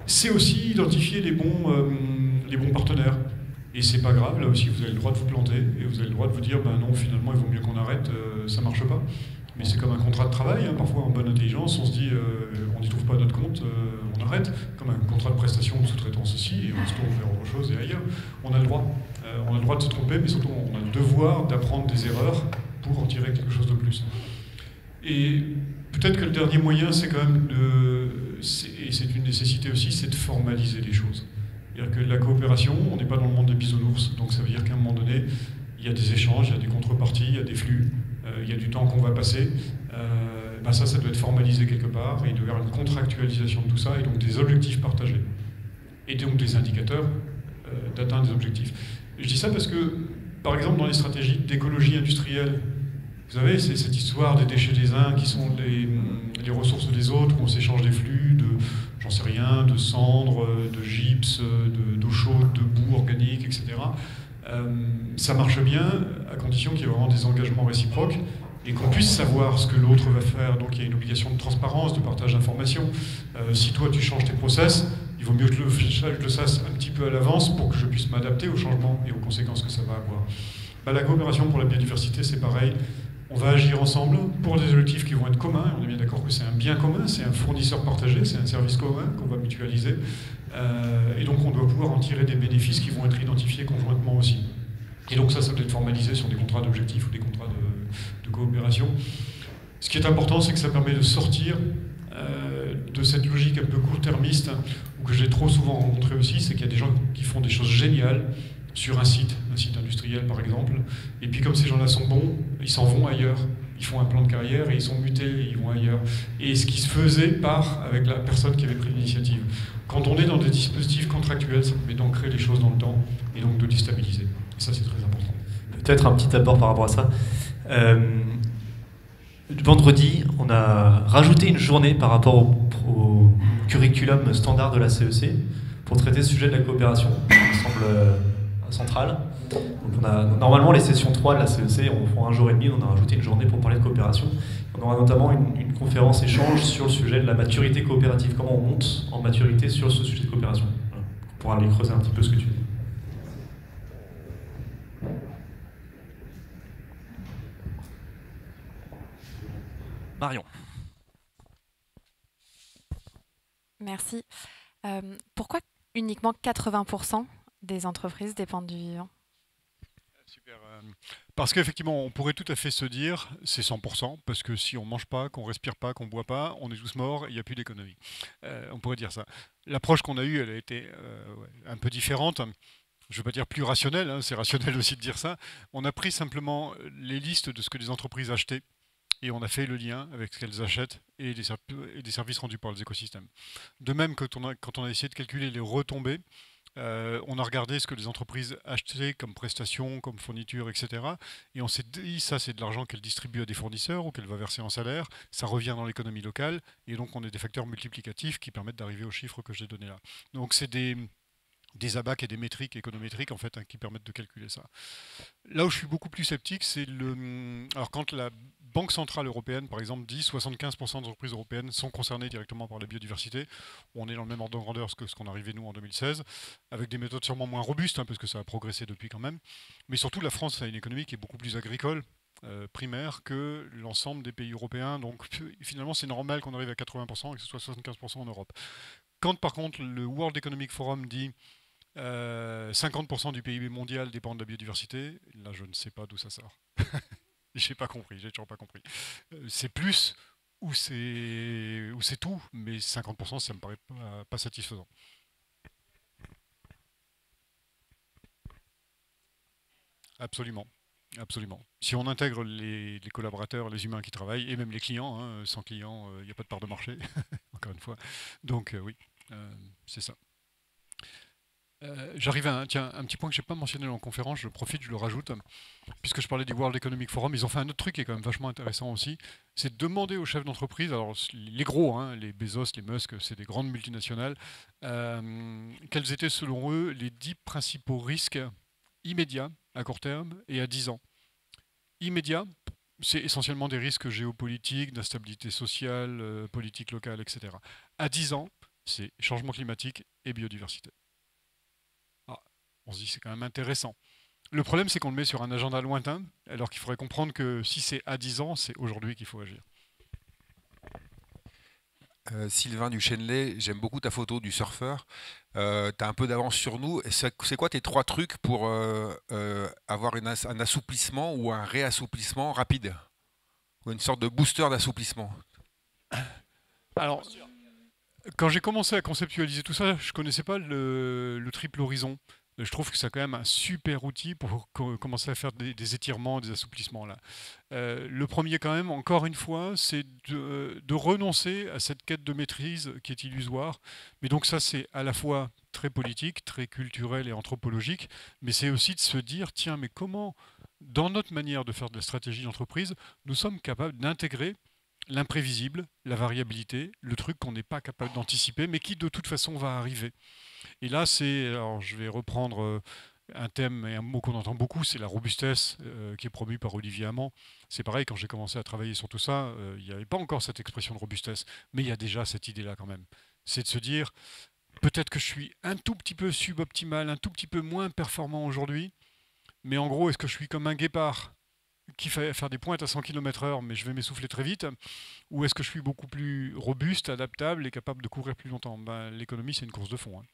C'est aussi identifier les bons partenaires. Et c'est pas grave, là aussi vous avez le droit de vous planter et vous avez le droit de vous dire non, finalement il vaut mieux qu'on arrête, ça marche pas. Mais c'est comme un contrat de travail, parfois en bonne intelligence, on se dit on n'y trouve pas notre compte, on arrête, comme un contrat de prestation ou de sous-traitance aussi, et on se tourne vers autre chose et ailleurs. On a le droit. On a le droit de se tromper, mais surtout on a le devoir d'apprendre des erreurs pour en tirer quelque chose de plus. Et peut-être que le dernier moyen, c'est quand même et c'est une nécessité aussi, c'est de formaliser les choses. C'est-à-dire que la coopération, on n'est pas dans le monde des bisounours, donc ça veut dire qu'à un moment donné, il y a des échanges, il y a des contreparties, il y a des flux, il y a du temps qu'on va passer. Ça doit être formalisé quelque part, et il doit y avoir une contractualisation de tout ça, et donc des objectifs partagés. Et donc des indicateurs d'atteinte des objectifs. Et je dis ça parce que, par exemple, dans les stratégies d'écologie industrielle, vous savez, c'est cette histoire des déchets des uns qui sont les ressources des autres, où on s'échange des flux j'en sais rien, de cendres, de gypse, d'eau chaude, de boue organique, etc. Ça marche bien à condition qu'il y ait vraiment des engagements réciproques et qu'on puisse savoir ce que l'autre va faire. Donc il y a une obligation de transparence, de partage d'informations. Si toi tu changes tes process, il vaut mieux que je le sache un petit peu à l'avance pour que je puisse m'adapter aux changements et aux conséquences que ça va avoir. La coopération pour la biodiversité, c'est pareil. On va agir ensemble pour des objectifs qui vont être communs. On est bien d'accord que c'est un bien commun, c'est un fournisseur partagé, c'est un service commun qu'on va mutualiser. Et donc on doit pouvoir en tirer des bénéfices qui vont être identifiés conjointement aussi. Et donc ça doit être formalisé sur des contrats d'objectifs ou des contrats de coopération. Ce qui est important, c'est que ça permet de sortir de cette logique un peu court-termiste, ou que j'ai trop souvent rencontré aussi, c'est qu'il y a des gens qui font des choses géniales sur un site industriel par exemple, et puis comme ces gens-là sont bons, ils s'en vont ailleurs, ils font un plan de carrière et ils sont mutés et ils vont ailleurs. Et ce qui se faisait part avec la personne qui avait pris l'initiative. Quand on est dans des dispositifs contractuels, ça permet d'ancrer les choses dans le temps et donc de les stabiliser. Et ça, c'est très important. Peut-être un petit apport par rapport à ça. Vendredi, on a rajouté une journée par rapport au curriculum standard de la CEC pour traiter ce sujet de la coopération, qui me semble central. Donc normalement, les sessions 3 de la CEC, on fera 1 jour et demi, on a rajouté une journée pour parler de coopération. On aura notamment une conférence échange sur le sujet de la maturité coopérative, comment on monte en maturité sur ce sujet de coopération. Voilà. On pourra aller creuser un petit peu ce que tu dis. Marion. Merci. Pourquoi uniquement 80% des entreprises dépendent du vivant? Super. Parce qu'effectivement, on pourrait tout à fait se dire, c'est 100%, parce que si on ne mange pas, qu'on ne respire pas, qu'on ne boit pas, on est tous morts, il n'y a plus d'économie. On pourrait dire ça. L'approche qu'on a eue, elle a été un peu différente. Je ne veux pas dire plus rationnelle, hein, c'est rationnel aussi de dire ça. On a pris simplement les listes de ce que les entreprises achetaient et on a fait le lien avec ce qu'elles achètent et des services rendus par les écosystèmes. De même que quand on a essayé de calculer les retombées, on a regardé ce que les entreprises achetaient comme prestations, comme fournitures, etc. Et on s'est dit, ça c'est de l'argent qu'elles distribuent à des fournisseurs ou qu'elles va verser en salaire, ça revient dans l'économie locale, et donc on a des facteurs multiplicatifs qui permettent d'arriver aux chiffres que j'ai donnés là. Donc c'est des abacs et des métriques économétriques en fait qui permettent de calculer ça. Là où je suis beaucoup plus sceptique, c'est alors quand la Banque Centrale Européenne, par exemple, dit 75% des entreprises européennes sont concernées directement par la biodiversité, on est dans le même ordre de grandeur que ce qu'on arrivait nous en 2016, avec des méthodes sûrement moins robustes, hein, parce que ça a progressé depuis quand même, mais surtout la France a une économie qui est beaucoup plus agricole, primaire, que l'ensemble des pays européens, donc finalement c'est normal qu'on arrive à 80% et que ce soit 75% en Europe. Quand par contre le World Economic Forum dit 50% du PIB mondial dépend de la biodiversité, là je ne sais pas d'où ça sort. J'ai pas compris, j'ai toujours pas compris. C'est plus ou c'est tout, mais 50% ça me paraît pas satisfaisant. Absolument. Absolument. Si on intègre les collaborateurs, les humains qui travaillent, et même les clients, hein, sans clients, il n'y a pas de part de marché, encore une fois. Donc oui, c'est ça. J'arrive à un petit point que je n'ai pas mentionné en conférence, je profite, je le rajoute, puisque je parlais du World Economic Forum, ils ont fait un autre truc qui est quand même vachement intéressant aussi, c'est de demander aux chefs d'entreprise, alors les gros, hein, les Bezos, les Musk, c'est des grandes multinationales, quels étaient selon eux les 10 principaux risques immédiats, à court terme et à 10 ans. Immédiat, c'est essentiellement des risques géopolitiques, d'instabilité sociale, politique locale, etc. À 10 ans, c'est changement climatique et biodiversité. On se dit c'est quand même intéressant. Le problème, c'est qu'on le met sur un agenda lointain, alors qu'il faudrait comprendre que si c'est à 10 ans, c'est aujourd'hui qu'il faut agir. Sylvain Duchesnelet, j'aime beaucoup ta photo du surfeur. Tu as un peu d'avance sur nous. C'est quoi tes 3 trucs pour avoir un assouplissement ou un réassouplissement rapide? Ou une sorte de booster d'assouplissement? Alors, quand j'ai commencé à conceptualiser tout ça, je ne connaissais pas le triple horizon. Je trouve que c'est quand même un super outil pour commencer à faire des étirements, des assouplissements là. Le premier quand même, encore une fois, c'est de renoncer à cette quête de maîtrise qui est illusoire. Mais donc ça, c'est à la fois très politique, très culturel et anthropologique, mais c'est aussi de se dire, tiens, mais comment, dans notre manière de faire de la stratégie d'entreprise, nous sommes capables d'intégrer l'imprévisible, la variabilité, le truc qu'on n'est pas capable d'anticiper, mais qui de toute façon va arriver. Et là, alors je vais reprendre un thème et un mot qu'on entend beaucoup, c'est la robustesse qui est promue par Olivier Hamon. C'est pareil, quand j'ai commencé à travailler sur tout ça, il n'y avait pas encore cette expression de robustesse, mais il y a déjà cette idée-là quand même. C'est de se dire, peut-être que je suis un tout petit peu suboptimal, un tout petit peu moins performant aujourd'hui, mais en gros, est-ce que je suis comme un guépard qui fait faire des pointes à 100 km/h, mais je vais m'essouffler très vite, ou est-ce que je suis beaucoup plus robuste, adaptable et capable de courir plus longtemps? L'économie, c'est une course de fond. Hein.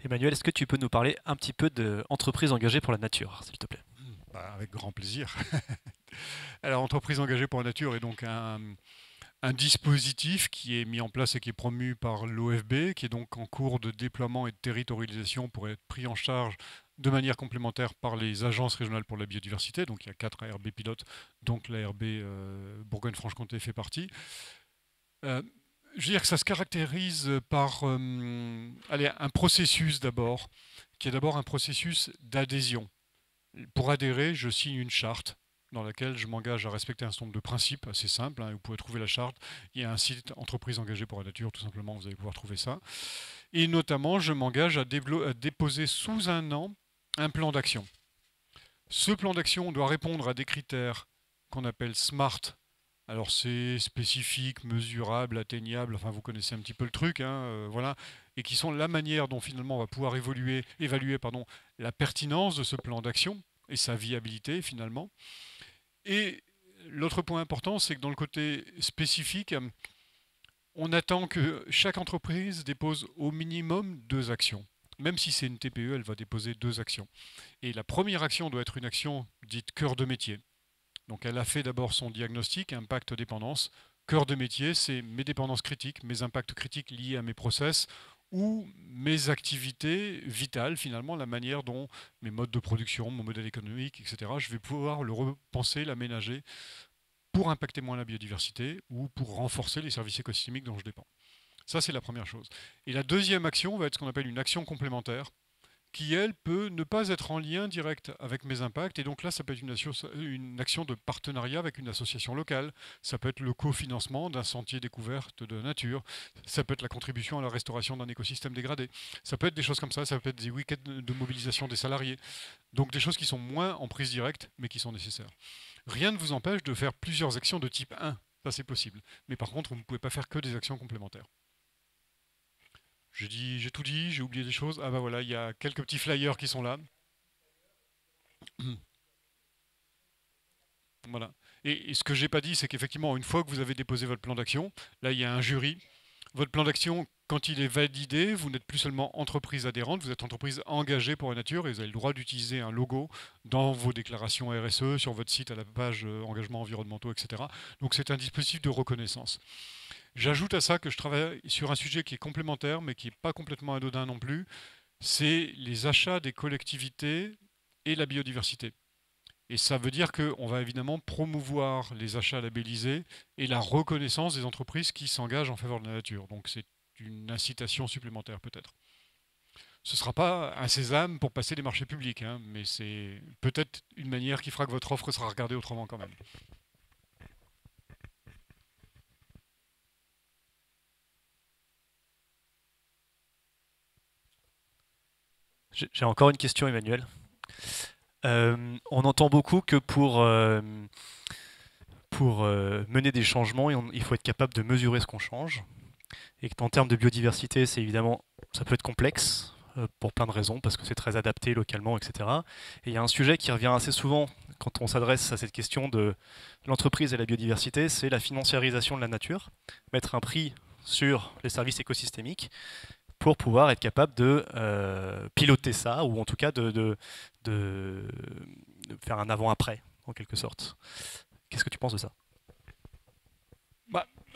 Emmanuel, est-ce que tu peux nous parler un petit peu d'entreprise engagée pour la nature, s'il te plaît? Avec grand plaisir. Alors, entreprise engagée pour la nature est donc un dispositif qui est mis en place et qui est promu par l'OFB, qui est donc en cours de déploiement et de territorialisation pour être pris en charge de manière complémentaire par les agences régionales pour la biodiversité. Donc il y a 4 ARB pilotes, donc l'ARB Bourgogne-Franche-Comté fait partie. Je veux dire que ça se caractérise par un processus d'abord, qui est d'abord un processus d'adhésion. Pour adhérer, je signe une charte dans laquelle je m'engage à respecter un certain nombre de principes assez simples. Vous pouvez trouver la charte. Il y a un site Entreprise engagée pour la nature, tout simplement, vous allez pouvoir trouver ça. Et notamment, je m'engage à déposer sous 1 an un plan d'action. Ce plan d'action doit répondre à des critères qu'on appelle SMART. Alors c'est spécifique, mesurable, atteignable, enfin vous connaissez un petit peu le truc, voilà, et qui sont la manière dont finalement on va pouvoir évaluer la pertinence de ce plan d'action et sa viabilité finalement. Et l'autre point important, c'est que dans le côté spécifique, on attend que chaque entreprise dépose au minimum 2 actions. Même si c'est une TPE, elle va déposer 2 actions. Et la première action doit être une action dite cœur de métier. Donc elle a fait d'abord son diagnostic, impact dépendance. Cœur de métier, c'est mes dépendances critiques, mes impacts critiques liés à mes process ou mes activités vitales, finalement, la manière dont mes modes de production, mon modèle économique, etc., je vais pouvoir le repenser, l'aménager pour impacter moins la biodiversité ou pour renforcer les services écosystémiques dont je dépends. Ça, c'est la première chose. Et la deuxième action va être ce qu'on appelle une action complémentaire, qui, elle, peut ne pas être en lien direct avec mes impacts. Et donc là, ça peut être une action de partenariat avec une association locale. Ça peut être le cofinancement d'un sentier découverte de nature. Ça peut être la contribution à la restauration d'un écosystème dégradé. Ça peut être des choses comme ça. Ça peut être des week-ends de mobilisation des salariés. Donc des choses qui sont moins en prise directe, mais qui sont nécessaires. Rien ne vous empêche de faire plusieurs actions de type 1. Ça, c'est possible. Mais par contre, vous ne pouvez pas faire que des actions complémentaires. J'ai tout dit, j'ai oublié des choses. Ah bah voilà, il y a quelques petits flyers qui sont là. Voilà. Et ce que j'ai pas dit, c'est qu'effectivement, une fois que vous avez déposé votre plan d'action, là il y a un jury. Votre plan d'action, quand il est validé, vous n'êtes plus seulement entreprise adhérente, vous êtes entreprise engagée pour la nature et vous avez le droit d'utiliser un logo dans vos déclarations RSE, sur votre site à la page engagements environnementaux, etc. Donc c'est un dispositif de reconnaissance. J'ajoute à ça que je travaille sur un sujet qui est complémentaire, mais qui n'est pas complètement anodin non plus, c'est les achats des collectivités et la biodiversité. Et ça veut dire qu'on va évidemment promouvoir les achats labellisés et la reconnaissance des entreprises qui s'engagent en faveur de la nature. Donc c'est une incitation supplémentaire peut-être. Ce ne sera pas un sésame pour passer des marchés publics, mais c'est peut-être une manière qui fera que votre offre sera regardée autrement quand même. J'ai encore une question, Emmanuel. On entend beaucoup que pour mener des changements, il faut être capable de mesurer ce qu'on change. Et qu'en termes de biodiversité, c'est évidemment, ça peut être complexe pour plein de raisons, parce que c'est très adapté localement, etc. Et il y a un sujet qui revient assez souvent quand on s'adresse à cette question de l'entreprise et la biodiversité, c'est la financiarisation de la nature, mettre un prix sur les services écosystémiques, pour pouvoir être capable de piloter ça, ou en tout cas de faire un avant-après, en quelque sorte. Qu'est-ce que tu penses de ça?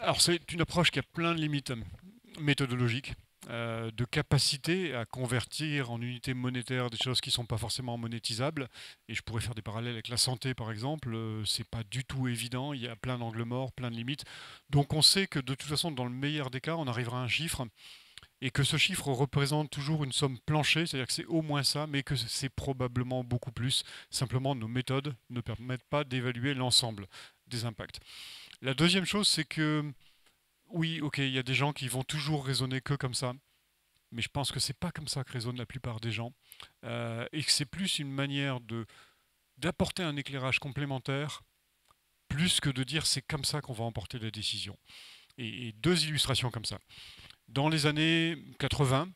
Alors c'est une approche qui a plein de limites méthodologiques, de capacité à convertir en unités monétaires des choses qui ne sont pas forcément monétisables. Et je pourrais faire des parallèles avec la santé, par exemple. C'est pas du tout évident, il y a plein d'angles morts, plein de limites. Donc on sait que de toute façon, dans le meilleur des cas, on arrivera à un chiffre et que ce chiffre représente toujours une somme planchée, c'est-à-dire que c'est au moins ça, mais que c'est probablement beaucoup plus. Simplement, nos méthodes ne permettent pas d'évaluer l'ensemble des impacts. La deuxième chose, c'est que, oui, ok, il y a des gens qui vont toujours raisonner que comme ça, mais je pense que c'est pas comme ça que raisonnent la plupart des gens, et que c'est plus une manière d'apporter un éclairage complémentaire, plus que de dire c'est comme ça qu'on va emporter la décision. Et 2 illustrations comme ça. Dans les années 80,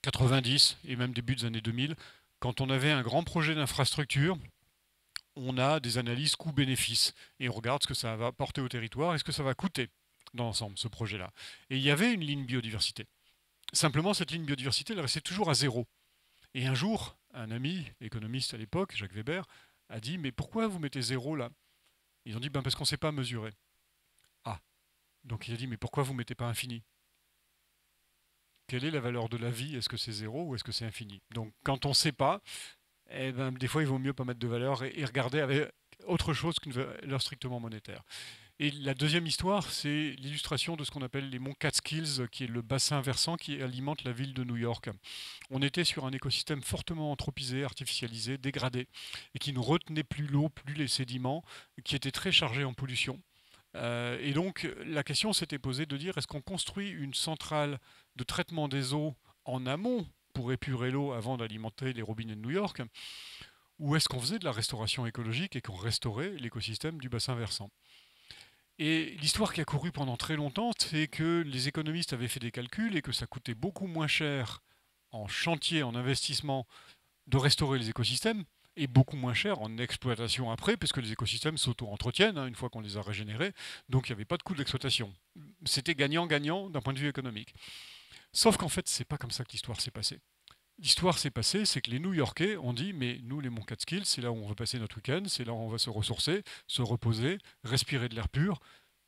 90 et même début des années 2000, quand on avait un grand projet d'infrastructure, on a des analyses coûts-bénéfices et on regarde ce que ça va apporter au territoire et ce que ça va coûter dans l'ensemble, ce projet-là. Et il y avait une ligne biodiversité. Simplement, cette ligne biodiversité, elle restait toujours à 0. Et un jour, un ami, économiste à l'époque, Jacques Weber, a dit « Mais pourquoi vous mettez 0 là ?» Ils ont dit ben, « Parce qu'on ne sait pas mesurer. » Ah, donc il a dit « Mais pourquoi vous ne mettez pas infini ?» Quelle est la valeur de la vie? Est-ce que c'est 0 ou est-ce que c'est infini? Donc quand on ne sait pas, eh ben, des fois il vaut mieux pas mettre de valeur et regarder avec autre chose qu'une valeur strictement monétaire. Et la deuxième histoire, c'est l'illustration de ce qu'on appelle les monts Catskills, qui est le bassin versant qui alimente la ville de New York. On était sur un écosystème fortement anthropisé, artificialisé, dégradé, et qui ne retenait plus l'eau, plus les sédiments, qui était très chargé en pollution. Et donc la question s'était posée de dire, est-ce qu'on construit une centrale de traitement des eaux en amont pour épurer l'eau avant d'alimenter les robinets de New York, ou est-ce qu'on faisait de la restauration écologique et qu'on restaurait l'écosystème du bassin versant? Et l'histoire qui a couru pendant très longtemps, c'est que les économistes avaient fait des calculs et que ça coûtait beaucoup moins cher en chantier, en investissement, de restaurer les écosystèmes, et beaucoup moins cher en exploitation après, puisque les écosystèmes s'auto-entretiennent une fois qu'on les a régénérés, donc il n'y avait pas de coût d'exploitation. C'était gagnant-gagnant d'un point de vue économique. Sauf qu'en fait, c'est pas comme ça que l'histoire s'est passée. L'histoire s'est passée, c'est que les New-Yorkais ont dit, mais nous, les monts Catskills, c'est là où on veut passer notre week-end, c'est là où on va se ressourcer, se reposer, respirer de l'air pur.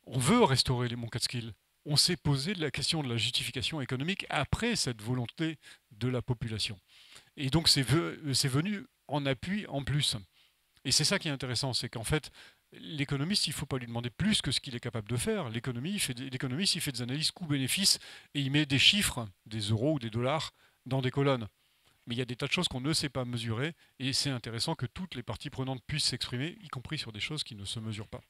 On veut restaurer les monts Catskills. On s'est posé la question de la justification économique après cette volonté de la population. Et donc c'est venu en appui en plus. Et c'est ça qui est intéressant, c'est qu'en fait, l'économiste, il ne faut pas lui demander plus que ce qu'il est capable de faire. L'économiste, il fait des analyses coûts-bénéfices et il met des chiffres, des euros ou des dollars, dans des colonnes. Mais il y a des tas de choses qu'on ne sait pas mesurer et c'est intéressant que toutes les parties prenantes puissent s'exprimer, y compris sur des choses qui ne se mesurent pas.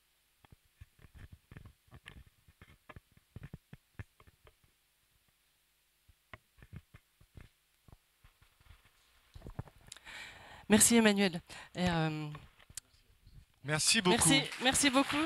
Merci Emmanuel. Merci beaucoup. Merci beaucoup.